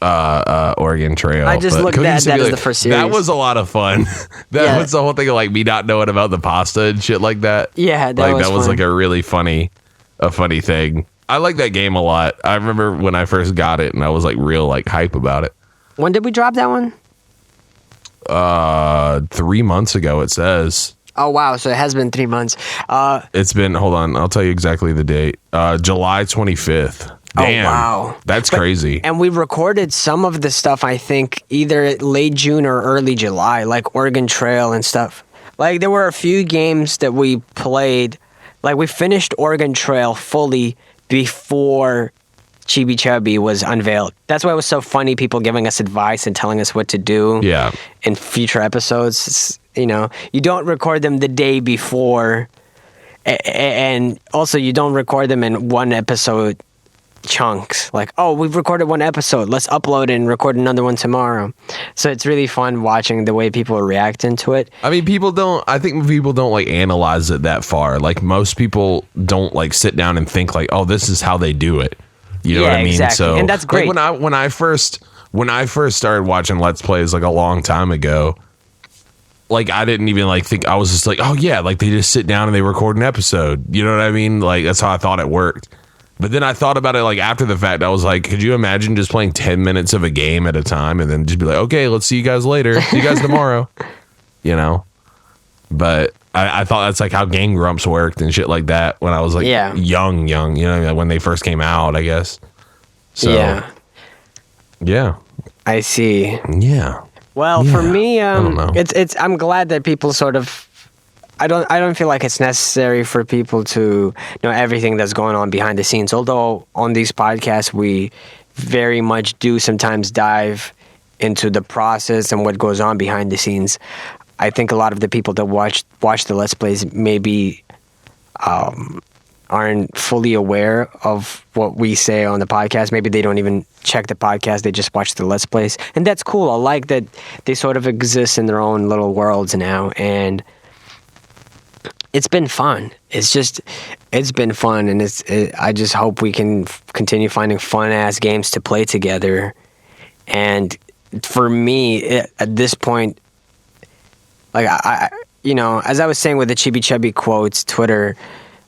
Oregon Trail. I just looked at that as the first series. That was a lot of fun. That was the whole thing of like me not knowing about the pasta and shit like that. Yeah, that was like a really funny thing. I like that game a lot. I remember when I first got it and I was like real like hype about it. When did we drop that one? 3 months ago, it says. Oh, wow. So it has been 3 months. It's been, hold on, I'll tell you exactly the date. July 25th. Damn, oh, wow. That's crazy. And we recorded some of the stuff, I think, either late June or early July, like Oregon Trail and stuff. Like, there were a few games that we played. Like, we finished Oregon Trail fully before Chibi Chubby was unveiled. That's why it was so funny, people giving us advice and telling us what to do in future episodes. It's, you know, you don't record them the day before, and also you don't record them in one episode chunks. Like, oh, we've recorded one episode, let's upload it and record another one tomorrow. So it's really fun watching the way people are reacting to it. I mean, I think people don't like analyze it that far. Like, most people don't like sit down and think like, oh, this is how they do it. You know what I mean? Exactly. So, and that's great. Like, when I first started watching Let's Plays like a long time ago, like, I didn't even like think, I was just like, oh yeah, like they just sit down and they record an episode. You know what I mean? Like, that's how I thought it worked. But then I thought about it like after the fact. I was like, could you imagine just playing 10 minutes of a game at a time and then just be like, okay, let's see you guys later. See you guys tomorrow. You know? But I thought that's like how Game Grumps worked and shit like that when I was like young, you know, when they first came out, I guess. So, yeah. I see. Yeah. Well, for me, I don't know. I'm glad that people sort of, I don't feel like it's necessary for people to know everything that's going on behind the scenes. Although on these podcasts, we very much do sometimes dive into the process and what goes on behind the scenes. I think a lot of the people that watch the Let's Plays maybe aren't fully aware of what we say on the podcast. Maybe they don't even check the podcast. They just watch the Let's Plays. And that's cool. I like that they sort of exist in their own little worlds now. And it's been fun. It's been fun. And I just hope we can continue finding fun-ass games to play together. And for me, at this point, like, I you know, as I was saying with the Chibi Chubby quotes, Twitter,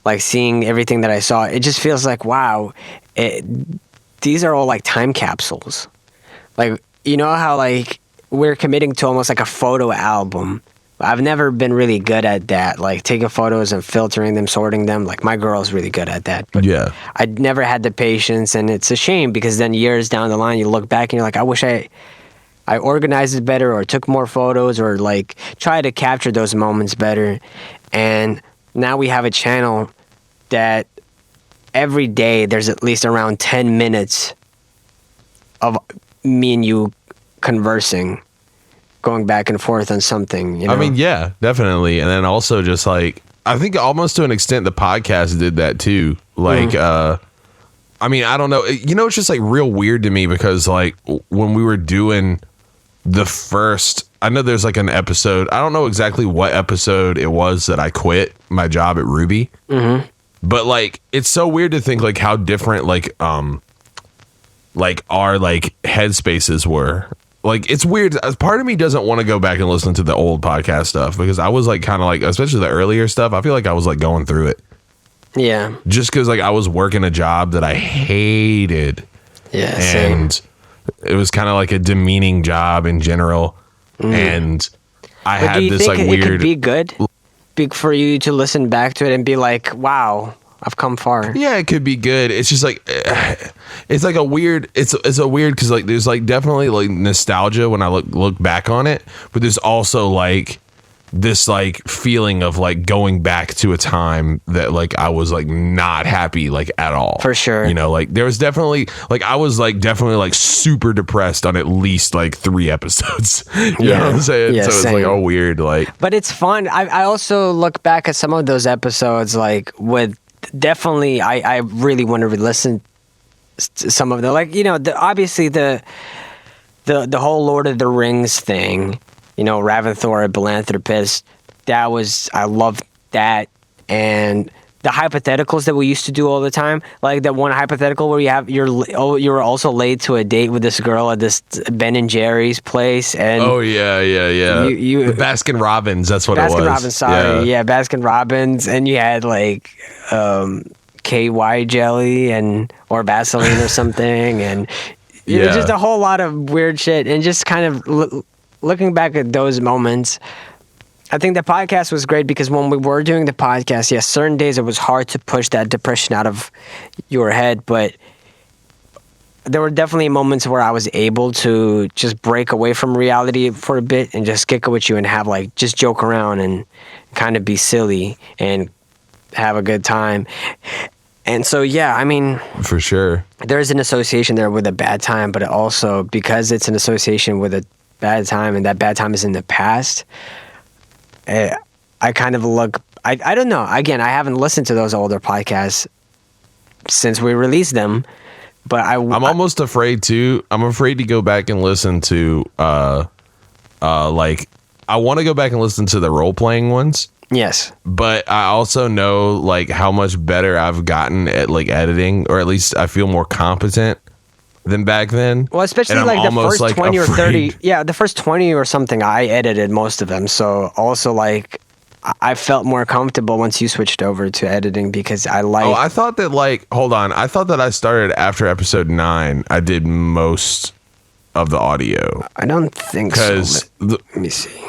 like, seeing everything that I saw, it just feels like, wow, these are all like time capsules. Like, you know how like we're committing to almost like a photo album. I've never been really good at that, like taking photos and filtering them, sorting them. Like, my girl's really good at that. But yeah, I'd never had the patience, and it's a shame because then years down the line, you look back and you're like, I wish I organized it better, or took more photos, or like try to capture those moments better. And now we have a channel that every day there's at least around 10 minutes of me and you conversing, going back and forth on something, you know? I mean, yeah, definitely. And then also just like, I think almost to an extent the podcast did that too. Like, I mean, I don't know. You know, it's just like real weird to me because like when we were doing the first, I know there's like an episode, I don't know exactly what episode it was that I quit my job at Ruby. Mm-hmm. But like, it's so weird to think like how different like our like headspaces were. Like, it's weird. Part of me doesn't want to go back and listen to the old podcast stuff because I was like kind of like, especially the earlier stuff, I feel like I was like going through it. Yeah. Just because like I was working a job that I hated. Yeah. And Same. it was kind of like a demeaning job in general. And I had this like weird. It could be good for you to listen back to it and be like, wow, I've come far. Yeah, it could be good. It's just like, it's like a weird, it's a weird, because like there's like definitely like nostalgia when I look back on it, but there's also like this like feeling of like going back to a time that like I was like not happy like at all. For sure. You know, like there was definitely like I was like definitely like super depressed on at least like 3 episodes. You know what I'm saying? Yeah, so it's same. like all weird. Like, but it's fun. I also look back at some of those episodes like with definitely I really want to re-listen to some of them. Like, you know, obviously the whole Lord of the Rings thing. You know, Ravensthor, a philanthropist. I loved that. And the hypotheticals that we used to do all the time, like that one hypothetical where you were also late to a date with this girl at this Ben and Jerry's place. And oh yeah. The Baskin Robbins, that's what it was. Baskin Robbins, sorry, yeah, Baskin Robbins, and you had like KY jelly or Vaseline or something, and it was just a whole lot of weird shit, and just kind of. Looking back at those moments, I think the podcast was great because when we were doing the podcast, yes, certain days it was hard to push that depression out of your head, but there were definitely moments where I was able to just break away from reality for a bit and just kick it with you and have like just joke around and kind of be silly and have a good time. And so, yeah, I mean, For sure. there's an association there with a bad time, but also because it's an association with a bad time and that bad time is in the past, I kind of look, I don't know. Again, I haven't listened to those older podcasts since we released them, but I'm almost afraid to. I'm afraid to go back and listen to, like, I want to go back and listen to the role playing ones. Yes. But I also know like how much better I've gotten at like editing, or at least I feel more competent than back then. Well, especially And I'm like the almost, first like, 20 or 30. afraid. Yeah, the first 20 or something, I edited most of them. So also like I felt more comfortable once you switched over to editing because I like. Oh, I thought that like, hold on. I thought that I started after episode 9. I did most of the audio. I don't think so. Because Let me see.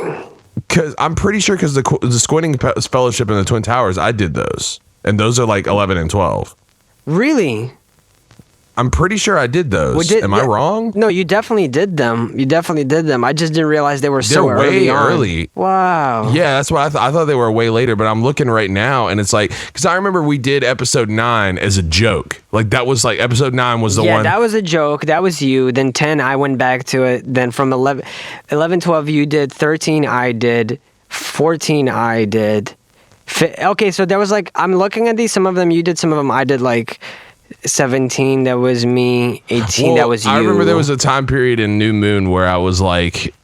Because I'm pretty sure because the Squinting Fellowship and the Twin Towers, I did those. And those are like 11 and 12. Really? I'm pretty sure I did those. Am I wrong? No, you definitely did them. You definitely did them. I just didn't realize they were so They're way early. Wow. Yeah, that's what I thought. I thought they were way later, but I'm looking right now and it's like, because I remember we did episode 9 as a joke. Like that was like episode 9 was the one. Yeah, that was a joke. That was you. Then 10, I went back to it. Then from 11, 12, you did. 13, I did. 14, I did. Okay, so there was like, I'm looking at these. Some of them you did, some of them I did. Like 17, that was me. 18, that was you. I remember there was a time period in New Moon where I was like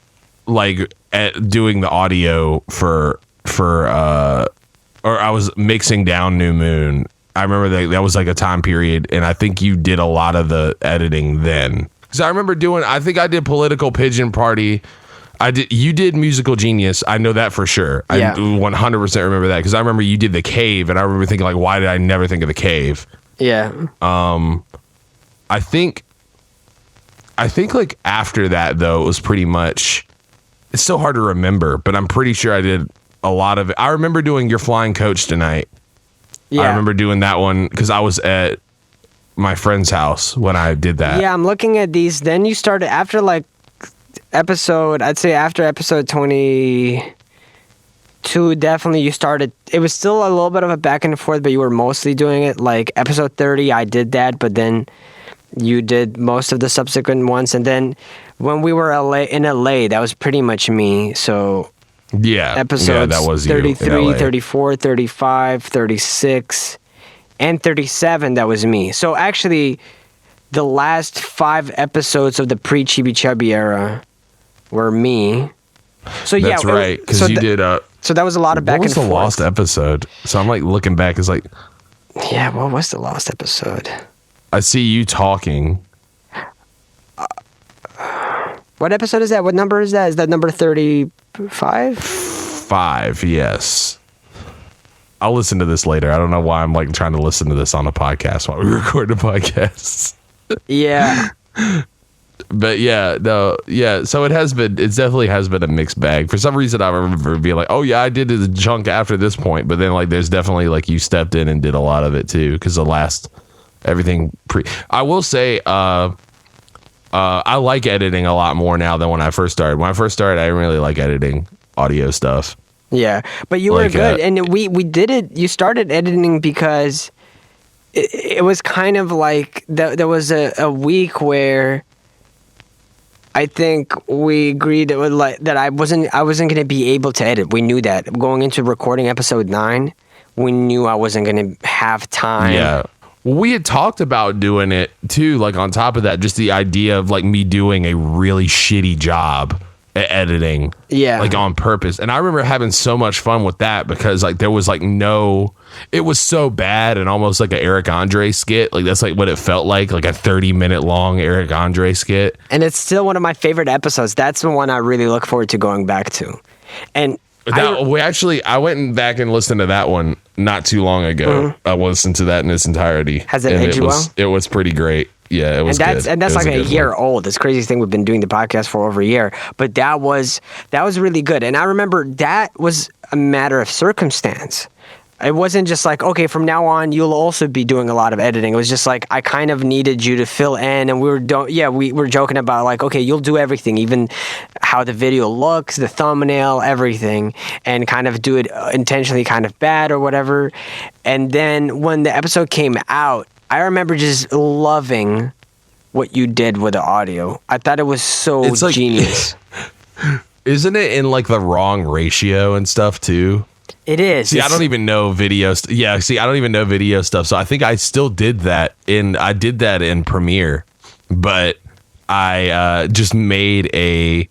doing the audio for or I was mixing down New Moon. I remember that was like a time period, and I think you did a lot of the editing then. Because I remember I think I did Political Pigeon Party. You did Musical Genius. I know that for sure. Yeah. I 100% remember that because I remember you did The Cave, and I remember thinking like, why did I never think of The Cave? Yeah. I think like after that though, it was pretty much, it's so hard to remember, but I'm pretty sure I did a lot of it. I remember doing Your Flying Coach Tonight. Yeah. I remember doing that one because I was at my friend's house when I did that. Yeah, I'm looking at these. Then you started after like after episode 22, definitely you started. It was still a little bit of a back and forth, but you were mostly doing it. Like episode 30, I did that, but then you did most of the subsequent ones. And then when we were in LA, that was pretty much me. So yeah, episodes that was 33, 34, 35, 36, and 37, that was me. So actually, the last 5 episodes of the pre-Chibi Chubby era were me. So yeah, that's right. Because you did. So that was a lot of back and forth. What was the lost episode? So I'm like looking back. It's like, yeah, what was the lost episode? I see you talking. What episode is that? What number is that? Is that number 35? 5, yes. I'll listen to this later. I don't know why I'm like trying to listen to this on a podcast while we record the podcast. Yeah. But yeah, no, yeah. So it definitely has been a mixed bag. For some reason, I remember being like, oh yeah, I did the chunk after this point. But then like, there's definitely like you stepped in and did a lot of it too. Because I will say, I like editing a lot more now than when I first started. When I first started, I didn't really like editing audio stuff. Yeah, but you were good, and we did it. You started editing because it was kind of like there was a week where I think we agreed that I wasn't going to be able to edit. We knew that going into recording episode 9, we knew I wasn't going to have time. Yeah. We had talked about doing it too, like on top of that, just the idea of like me doing a really shitty job at editing, like on purpose. And I remember having so much fun with that because like there was like it was so bad and almost like an Eric Andre skit. Like that's like what it felt like a 30-minute long Eric Andre skit. And it's still one of my favorite episodes. That's the one I really look forward to going back to. And I went back and listened to that one not too long ago. I listened to that in its entirety. Has it aged well? It was pretty great. Yeah, it was and good. that's It was like a good year one. old. This craziest thing, we've been doing the podcast for over a year, but that was really good. And I remember that was a matter of circumstance. It wasn't just like, okay, from now on you'll also be doing a lot of editing. It was just like I kind of needed you to fill in, and we were joking about like, okay, you'll do everything, even how the video looks, the thumbnail, everything, and kind of do it intentionally kind of bad or whatever. And then when the episode came out, I remember just loving what you did with the audio. I thought it was so It's like, genius. Isn't it in like the wrong ratio and stuff too? It is. See, I don't even know video. I don't even know video stuff. So I think I still did that in Premiere, but I just made a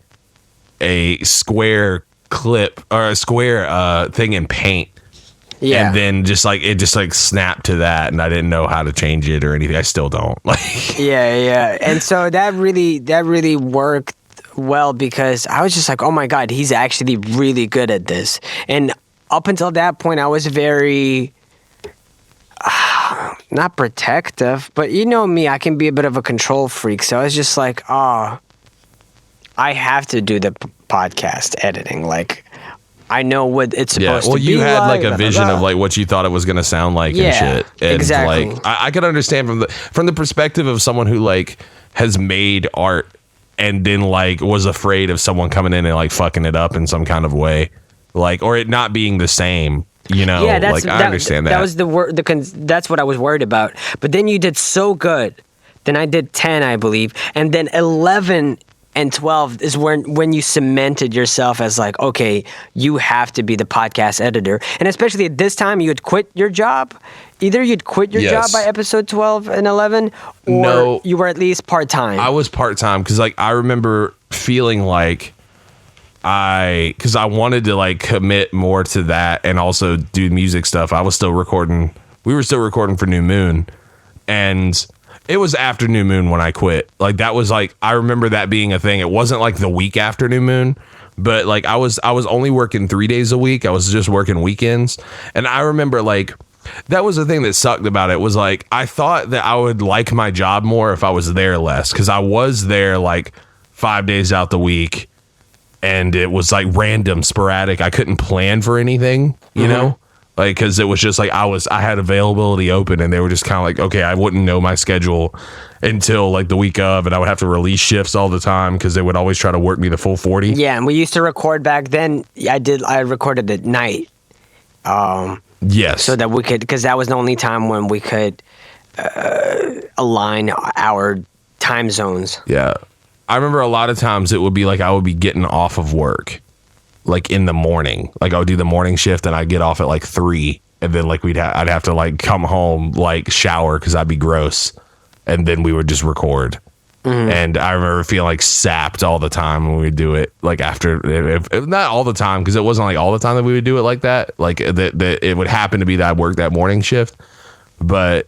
square clip or a square thing in Paint. Yeah. And then it just snapped to that, and I didn't know how to change it or anything. I still don't. Like, Yeah. And so that really worked well, because I was just like, oh my God, he's actually really good at this. And up until that point, I was very not protective, but you know me, I can be a bit of a control freak. So I was just like, I have to do the podcast editing. Like, I know what it's supposed to be. Well, you had like a blah, vision blah, blah. of like what you thought it was going to sound like and shit. And exactly. like I could understand from the perspective of someone who like has made art and then like was afraid of someone coming in and like fucking it up in some kind of way, like, or it not being the same. You know, Yeah, like I understand that. That was the word. That's what I was worried about. But then you did so good. Then I did 10, I believe, and then 11 and 12 is when you cemented yourself as like, okay, you have to be the podcast editor. And especially at this time, you had quit your job. Either you'd quit your job by episode 12 and 11, or you were at least part-time. I was part-time because like I remember feeling like because I wanted to like commit more to that and also do music stuff. I was still recording. We were still recording for New Moon, and it was after New Moon when I quit. Like that was like, I remember that being a thing. It wasn't like the week after New Moon, but like I was only working 3 days a week. I was just working weekends. And I remember like, that was the thing that sucked about it, was like, I thought that I would like my job more if I was there less. Cause I was there like 5 days out the week, and it was like random, sporadic. I couldn't plan for anything, you know? Like, because it was just like I had availability open, and they were just kind of like, okay, I wouldn't know my schedule until like the week of, and I would have to release shifts all the time because they would always try to work me the full 40. Yeah, and we used to record back then. I recorded at night. Yes. So that we could, because that was the only time when we could align our time zones. Yeah. I remember a lot of times it would be like I would be getting off of work like in the morning. Like I would do the morning shift and I'd get off at like 3, and then like I'd have to like come home, like shower because I'd be gross, and then we would just record. And I remember feeling like sapped all the time when we would do it. Like after, if not all the time, because it wasn't like all the time that we would do it like that. Like that it would happen to be that I worked that morning shift. But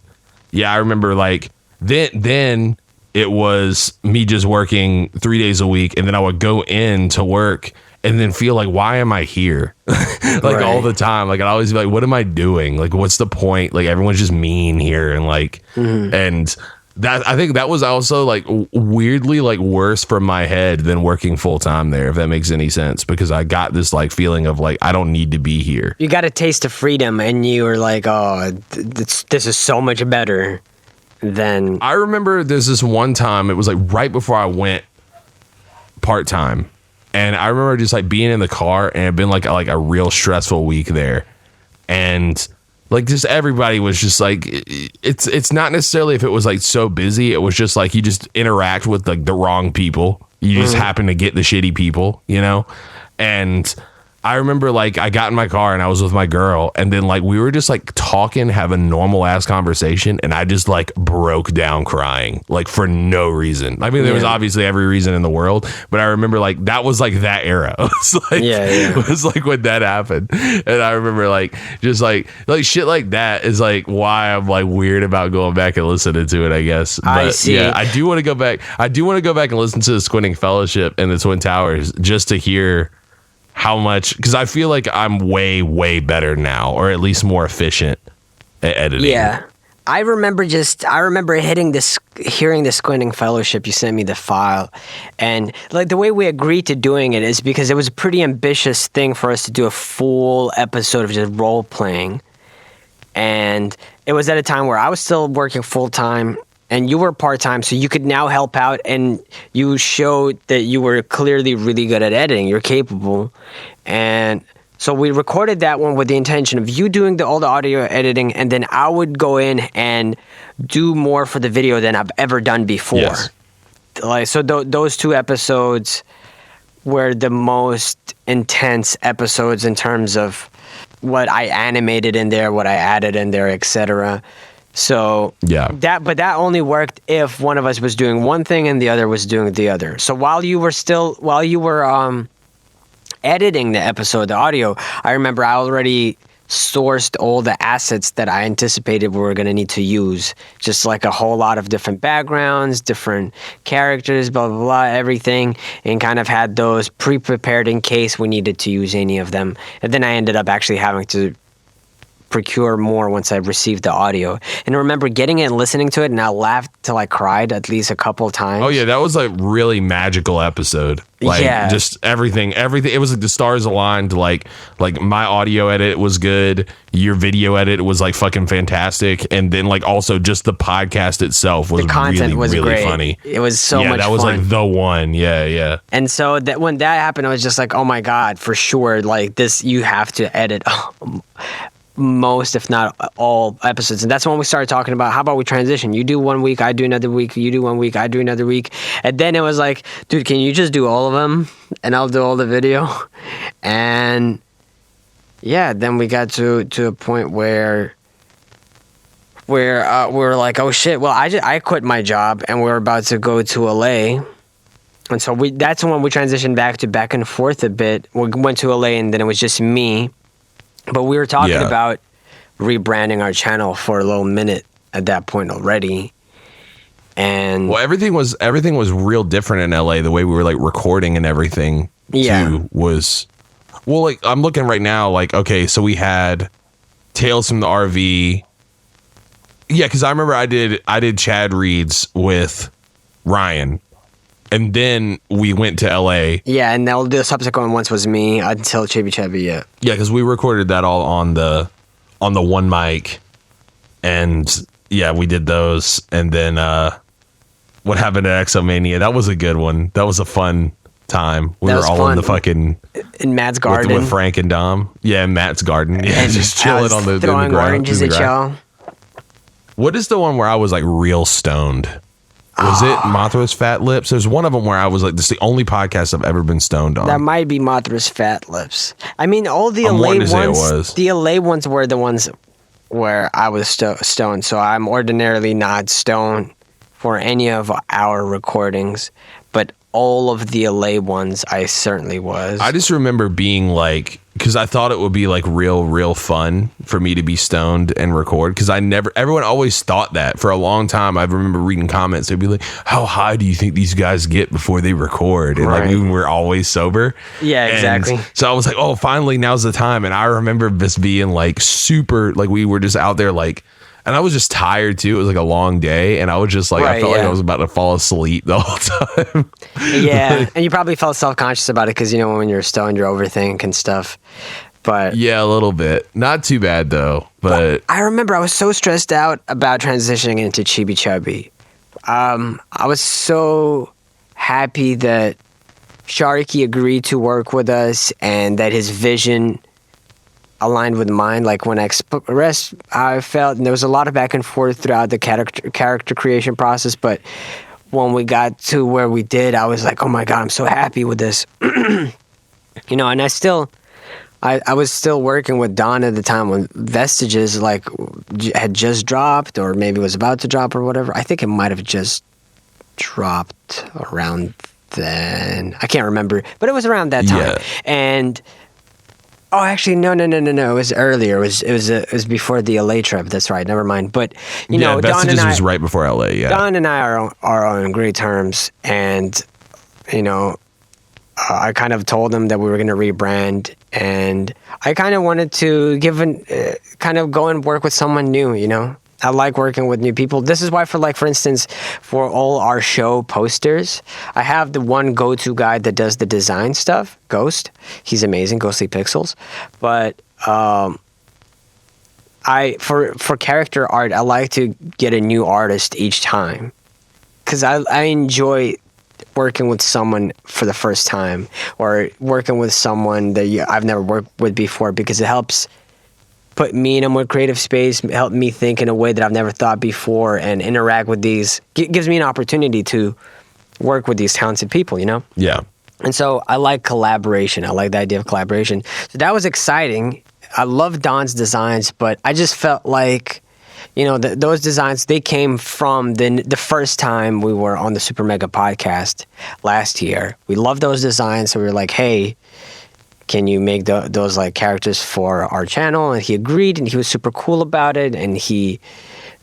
yeah, I remember like then it was me just working 3 days a week, and then I would go in to work and then feel like, why am I here? Like all the time. Like I'd always be like, what am I doing? Like, what's the point? Like everyone's just mean here. And like, and that, I think that was also like weirdly like worse from my head than working full time there, if that makes any sense, because I got this like feeling of like, I don't need to be here. You got a taste of freedom, and you were like, oh, this is so much better than. I remember there's this one time, it was like right before I went part time. And I remember just like being in the car, and it had been like a real stressful week there. And like just everybody was just like, it's not necessarily if it was like so busy. It was just like you just interact with like the wrong people. You just happen to get the shitty people, you know? And I remember like I got in my car and I was with my girl, and then like we were just like talking, having normal ass conversation, and I just like broke down crying, like for no reason. I mean, there was obviously every reason in the world, but I remember like that was like that era. It was like, it was like when that happened. And I remember like just like shit like that is like why I'm like weird about going back and listening to it, I guess. But I see. Yeah, I do want to go back. I do want to go back and listen to the Squinting Fellowship and the Twin Towers just to hear how much, because I feel like I'm way better now, or at least more efficient at editing. Yeah. I remember hearing the Squinting Fellowship. You sent me the file, and like the way we agreed to doing it is because it was a pretty ambitious thing for us to do a full episode of just role playing, and it was at a time where I was still working full time and you were part time, so you could now help out, and you showed that you were clearly really good at editing. You're capable, and so we recorded that one with the intention of you doing all the audio editing, and then I would go in and do more for the video than I've ever done before. Yes. Like, so those 2 episodes were the most intense episodes in terms of what I animated in there, what I added in there, etc. So yeah, that only worked if one of us was doing one thing and the other was doing the other. So while you were editing the episode, the audio, I remember I already sourced all the assets that I anticipated we were going to need to use. Just like a whole lot of different backgrounds, different characters, blah, blah, blah, everything, and kind of had those pre-prepared in case we needed to use any of them. And then I ended up actually having to procure more once I received the audio. And I remember getting it and listening to it, and I laughed till I cried at least a couple of times. Oh yeah, that was a really magical episode. Like just everything. It was like the stars aligned. Like my audio edit was good. Your video edit was like fucking fantastic. And then like also just the podcast itself was the content really, was really great. funny. It was so much fun. That was like the one. Yeah. And so that when that happened, I was just like, oh my God, for sure. Like this, you have to edit most, if not all, episodes. And that's when we started talking about, how about we transition? You do 1 week, I do another week, you do 1 week, I do another week. And then it was like, dude, can you just do all of them and I'll do all the video? And yeah, then we got to a point where we were like, oh shit, well, I quit my job and we're about to go to LA. And so that's when we transitioned back and forth a bit. We went to LA and then it was just me. But we were talking about rebranding our channel for a little minute at that point already. And well, everything was real different in LA. The way we were like recording and everything too was, well, like I'm looking right now, like, okay, so we had Tales from the RV. Yeah, because I remember I did Chad Reads with Ryan. And then we went to LA. Yeah, and the subsequent ones was me until Chibby Chubby, yeah. Yeah, because we recorded that all on the one mic. And yeah, we did those. And then what happened at Exomania? That was a good one. That was a fun time. We were all in the fucking... In Matt's garden. With Frank and Dom. Yeah, in Matt's garden. Yeah, and just chilling on the throwing ground. Oranges at y'all. What is the one where I was like real stoned? Was it Mothra's Fat Lips? There's one of them where I was like, this is the only podcast I've ever been stoned on. That might be Mothra's Fat Lips. I mean, all the LA ones, the LA ones were the ones where I was stoned. So I'm ordinarily not stoned for any of our recordings, but all of the LA ones, I certainly was. I just remember being like, because I thought it would be like real fun for me to be stoned and record, because everyone always thought that for a long time. I remember reading comments, they'd be like, how high do you think these guys get before they record? And like, when we're always sober. Yeah, exactly. And so I was like, oh, finally now's the time. And I remember just being like super, like we were just out there like, and I was just tired too. It was like a long day, and I was just like, I felt like I was about to fall asleep the whole time. Yeah, and you probably felt self-conscious about it because, you know, when you're stoned, you're overthinking and stuff. But yeah, a little bit. Not too bad though. But I remember I was so stressed out about transitioning into Chibi Chubby. I was so happy that Sharky agreed to work with us and that his vision aligned with mine. Like when I expressed how I felt, and there was a lot of back and forth throughout the character creation process, but when we got to where we did, I was like, oh my God, I'm so happy with this. You know, and I was still working with Don at the time when Vestiges like had just dropped, or maybe was about to drop or whatever. I think it might have just dropped around then. I can't remember, but it was around that time. Yeah. And oh, actually, no. It was earlier. It was before the LA trip. That's right. Never mind. But you know, Vestiges Don and was right before LA. Yeah, Don and I are on great terms, and you know, I kind of told him that we were going to rebrand, and I kind of wanted to kind of go and work with someone new. You know, I like working with new people. This is why, for instance, for all our show posters, I have the one go-to guy that does the design stuff, Ghost. He's amazing, Ghostly Pixels. But for character art, I like to get a new artist each time, because I enjoy working with someone for the first time, or working with someone that I've never worked with before, because it helps put me in a more creative space, help me think in a way that I've never thought before, and interact with these. Gives me an opportunity to work with these talented people, you know? Yeah. And so I like collaboration. I like the idea of collaboration. So that was exciting. I love Don's designs, but I just felt like, you know, those designs, they came from the first time we were on the Super Mega podcast last year. We loved those designs, so we were like, hey, can you make those like characters for our channel? And he agreed, and he was super cool about it, and he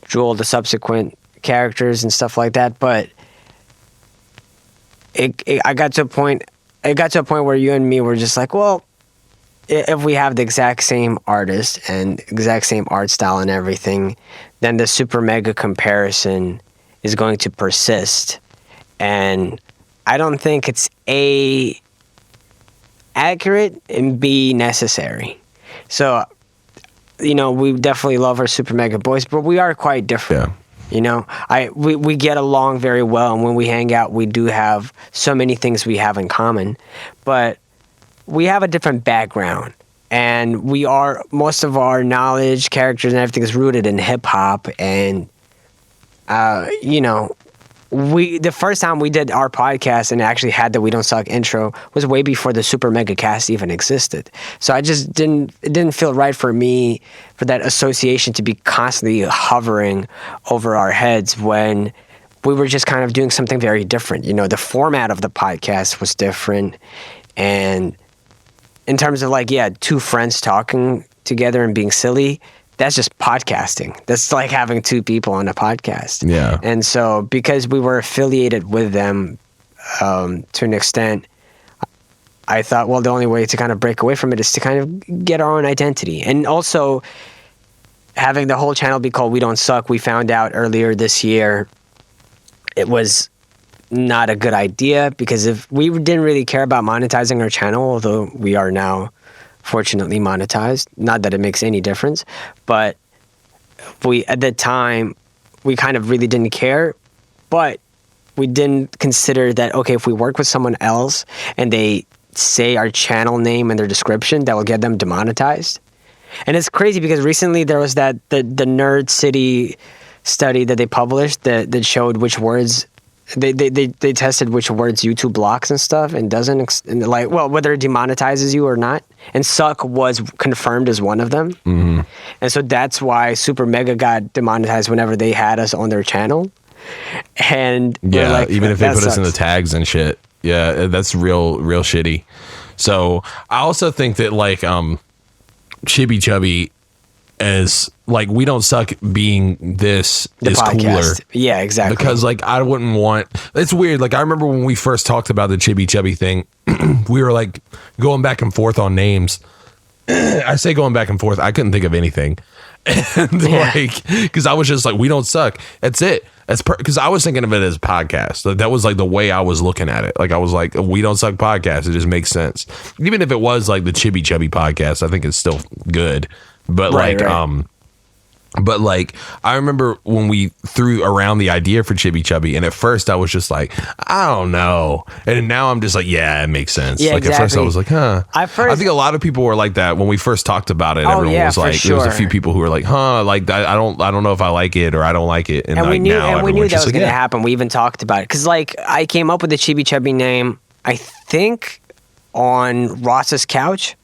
drew all the subsequent characters and stuff like that. But it got to a point where you and me were just like, well, if we have the exact same artist and exact same art style and everything, then the Super Mega comparison is going to persist. And I don't think it's A, accurate, and B, necessary. So, you know, we definitely love our Super Mega boys, but we are quite different. Yeah. You know, we get along very well, and when we hang out, we do have so many things we have in common, but we have a different background, and most of our knowledge, characters, and everything is rooted in hip hop, and you know, the first time we did our podcast and actually had the We Don't Suck intro was way before the Super Mega Cast even existed. So it didn't feel right for me for that association to be constantly hovering over our heads when we were just kind of doing something very different. You know, the format of the podcast was different, and in terms of like, yeah, two friends talking together and being silly, that's just podcasting. That's like having two people on a podcast. Yeah. And so because we were affiliated with them to an extent, I thought, well, the only way to kind of break away from it is to kind of get our own identity. And also having the whole channel be called We Don't Suck, we found out earlier this year it was not a good idea, because if we didn't really care about monetizing our channel, although we are now fortunately monetized, not that it makes any difference, but at the time we kind of really didn't care, but we didn't consider that, okay, if we work with someone else and they say our channel name in their description, that will get them demonetized. And it's crazy because recently there was the Nerd City study that they published that showed which words they tested which words YouTube blocks and stuff, and whether it demonetizes you or not. And suck was confirmed as one of them. Mm-hmm. And so that's why Super Mega got demonetized whenever they had us on their channonal. And yeah, like, even if they put us in the sucks. tags and shit. Yeah, that's real shitty. So I also think that like Chibby Chubby as like We Don't Suck being this The is podcast. cooler. Yeah, exactly. Because like I wouldn't want, it's weird. Like I remember when we first talked about the Chibby Chubby thing, we were like going back and forth on names. I say going back and forth, I couldn't think of anything. And like, because I was just like, We Don't Suck. That's it. That's because I was thinking of it as a podcast. Like, that was like the way I was looking at it. Like I was like, We Don't Suck podcast. It just makes sense. Even if it was like the Chibby Chubby podcast, I think it's still good. But Right. but like I remember when we threw around the idea for Chibby Chubby, and at first I was just like, I don't know, and now I'm just like, yeah, it makes sense. Yeah, like at first I exactly. was like, huh. I think a lot of people were like that when we first talked about it. Oh, Everyone yeah, was for like, there was a sure. few people who were like, huh, like I don't know if I like it or I don't like it, and And like we knew, now that everyone's just was like, going to yeah. happen. We even talked about it. Because, like, I came up with the Chibby Chubby name, I think, on Ross's couch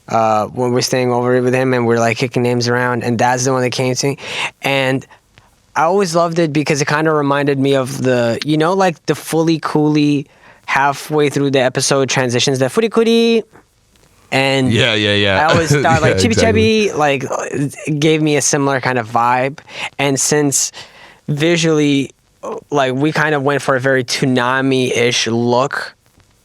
when we're staying over with him and we're, like, kicking names around. And that's the one that came to me. And I always loved it because it kind of reminded me of the, you know, like the Fully Cooley halfway through the episode transitions, the Fully Cooley. And Yeah. I always thought like Yeah, Chibby exactly. Chubby like it gave me a similar kind of vibe. And since visually, like we kind of went for a very Toonami-ish look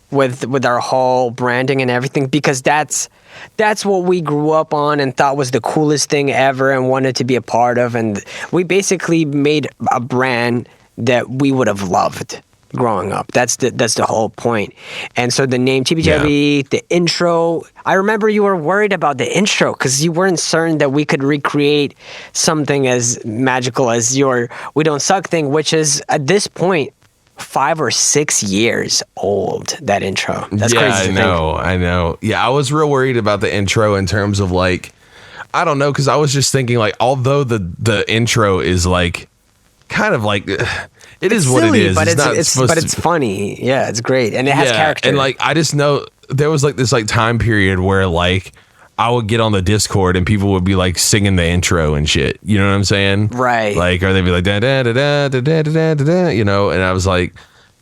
with our whole branding and everything, because that's that's what we grew up on and thought was the coolest thing ever and wanted to be a part of. And we basically made a brand that we would have loved growing up. That's the whole point. And so the name TBJB, the intro, I remember you were worried about the intro because you weren't certain that we could recreate something as magical as your We Don't Suck thing, which is at this point 5 or 6 years old, that intro. That's crazy to think. I know. Yeah, I was real worried about the intro in terms of like, I don't know, because I was just thinking like, although the intro is like kind of like it's what silly, it is. But It's it's funny. Yeah, it's great. And it has character. And like I just know there was like this like time period where like I would get on the Discord and people would be like singing the intro and shit. You know what I'm saying? Right. Like, or they'd be like da da da da da da da da da, you know, and I was like,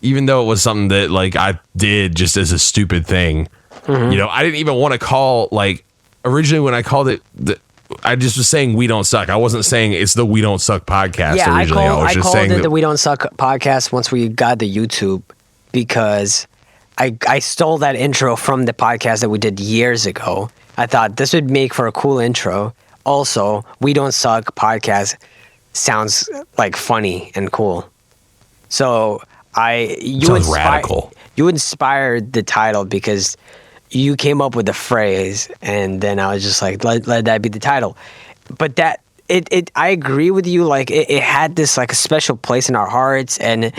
even though it was something that like I did just as a stupid thing, you know, I didn't even want to call like originally when I called it I just was saying We Don't Suck. I wasn't saying it's the We Don't Suck podcast originally. I called it the We Don't Suck podcast once we got the YouTube because I stole that intro from the podcast that we did years ago. I thought this would make for a cool intro. Also, We Don't Suck podcast sounds like funny and cool. So sounds radical. You inspired the title because you came up with the phrase, and then I was just like, let that be the title. But that I agree with you. Like it had this like a special place in our hearts, and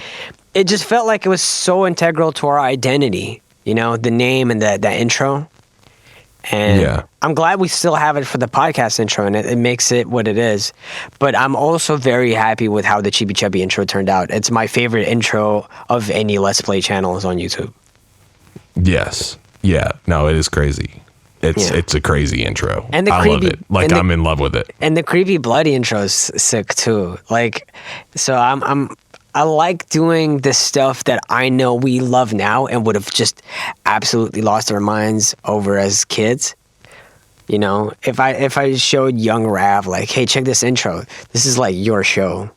it just felt like it was so integral to our identity. You know, the name and the intro. And I'm glad we still have it for the podcast intro, and it makes it what it is. But I'm also very happy with how the Chibi Chubby intro turned out. It's my favorite intro of any Let's Play channels on YouTube. Yes. Yeah. No, it is crazy. It's a crazy intro. And I love it. Like I'm in love with it. And the creepy bloody intro is sick too. Like, so I like doing the stuff that I know we love now and would have just absolutely lost our minds over as kids. You know, if I showed young Rav like, hey, check this intro. This is like your show.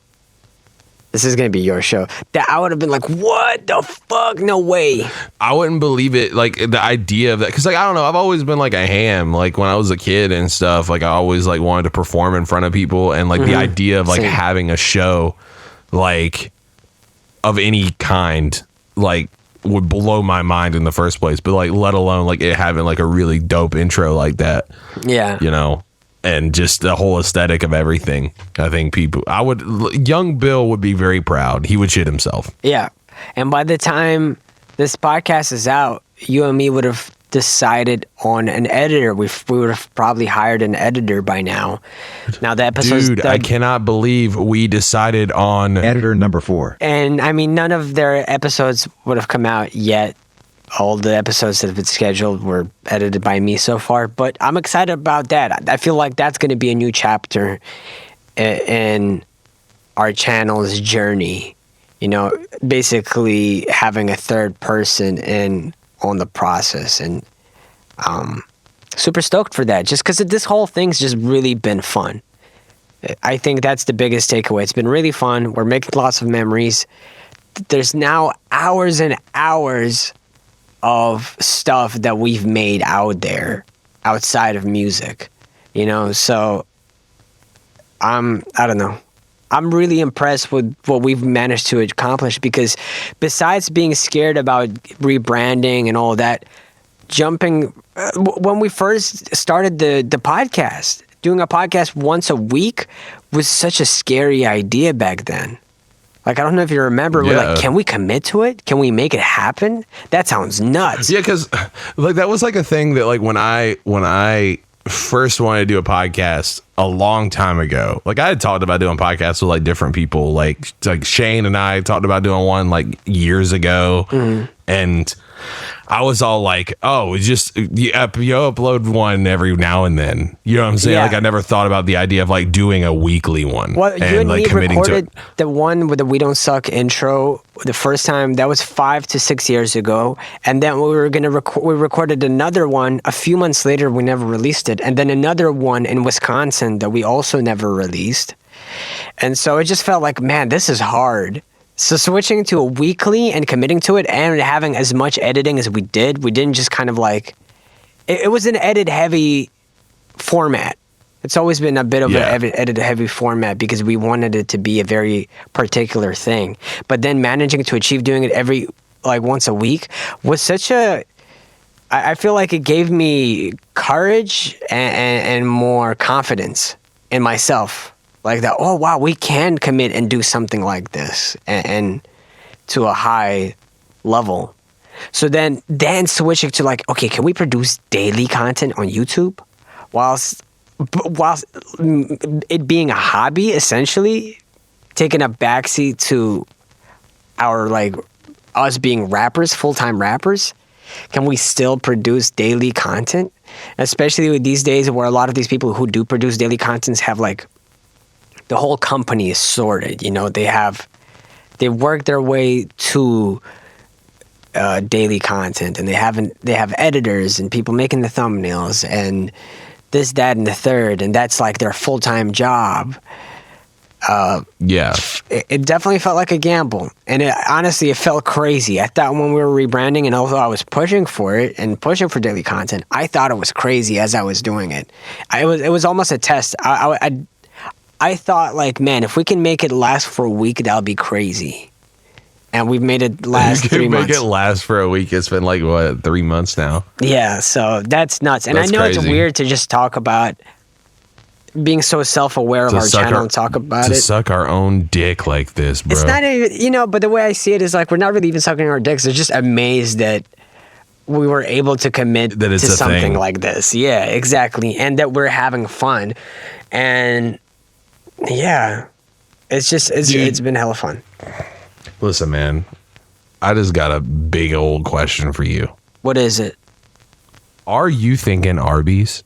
This is gonna be your show. That I would have been like, what the fuck? No way. I wouldn't believe it. Like the idea of that, because like I don't know. I've always been like a ham. Like when I was a kid and stuff. Like I always like wanted to perform in front of people, and like the idea of like having a show, like of any kind, like would blow my mind in the first place. But like, let alone like it having like a really dope intro like that. Yeah. You know. And just the whole aesthetic of everything. I think young Bill would be very proud. He would shit himself. Yeah. And by the time this podcast is out, you and me would have decided on an editor. We would have probably hired an editor by now. Now the episode's Dude, I cannot believe we decided on editor number 4. And I mean, none of their episodes would have come out yet. All the episodes that have been scheduled were edited by me so far, but I'm excited about that. I feel like that's going to be a new chapter in our channel's journey. You know, basically having a third person in on the process, and super stoked for that. Just because this whole thing's just really been fun. I think that's the biggest takeaway. It's been really fun. We're making lots of memories. There's now hours and hours of stuff that we've made out there outside of music, you know. So I don't know, I'm really impressed with what we've managed to accomplish, because besides being scared about rebranding and all that, jumping when we first started the podcast, doing a podcast once a week was such a scary idea back then. Like, I don't know if you remember, we're like, can we commit to it? Can we make it happen? That sounds nuts. Yeah, because like that was like a thing that like when I first wanted to do a podcast a long time ago, like I had talked about doing podcasts with like different people, like Shane and I talked about doing one like years ago, and I was all like, oh, it's just you upload one every now and then. You know what I'm saying? Yeah. Like I never thought about the idea of like doing a weekly one. Well, you and like me committing recorded to it. the one with the We Don't Suck intro the first time. That was 5 to 6 years ago. And then we were gonna we recorded another one a few months later. We never released it. And then another one in Wisconsin that we also never released. And so it just felt like, man, this is hard. So switching to a weekly and committing to it and having as much editing as we didn't just kind of like, it was an edit heavy format. It's always been a bit of an edit heavy format because we wanted it to be a very particular thing. But then managing to achieve doing it every like once a week was such a, I feel like it gave me courage and more confidence in myself. Like that, oh wow, we can commit and do something like this and to a high level. So then switching to like, okay, can we produce daily content on YouTube whilst it being a hobby, essentially taking a backseat to our like us being rappers, full-time rappers? Can we still produce daily content? Especially with these days where a lot of these people who do produce daily contents have like the whole company is sorted, you know, they work their way to daily content, and they have editors and people making the thumbnails and this, that, and the third, and that's like their full-time job. It definitely felt like a gamble, and honestly, it felt crazy. I thought when we were rebranding, and although I was pushing for it and pushing for daily content, I thought it was crazy as I was doing it. It was almost a test. I thought like, man, if we can make it last for a week, that'll be crazy. And we've made it last 3 months. Make it last for a week. It's been like, what, 3 months now? Yeah, so that's nuts. And That's I know crazy. it's weird to just talk about being so self-aware of our channel and talk about it. To suck our own dick like this, bro. It's not even, you know, but the way I see it is like, we're not really even sucking our dicks. They're just amazed that we were able to commit That it's to a something thing. like this. Yeah, exactly. And that we're having fun. And yeah, it's been hella fun. Listen, man, I just got a big old question for you. What is it? Are you thinking Arby's?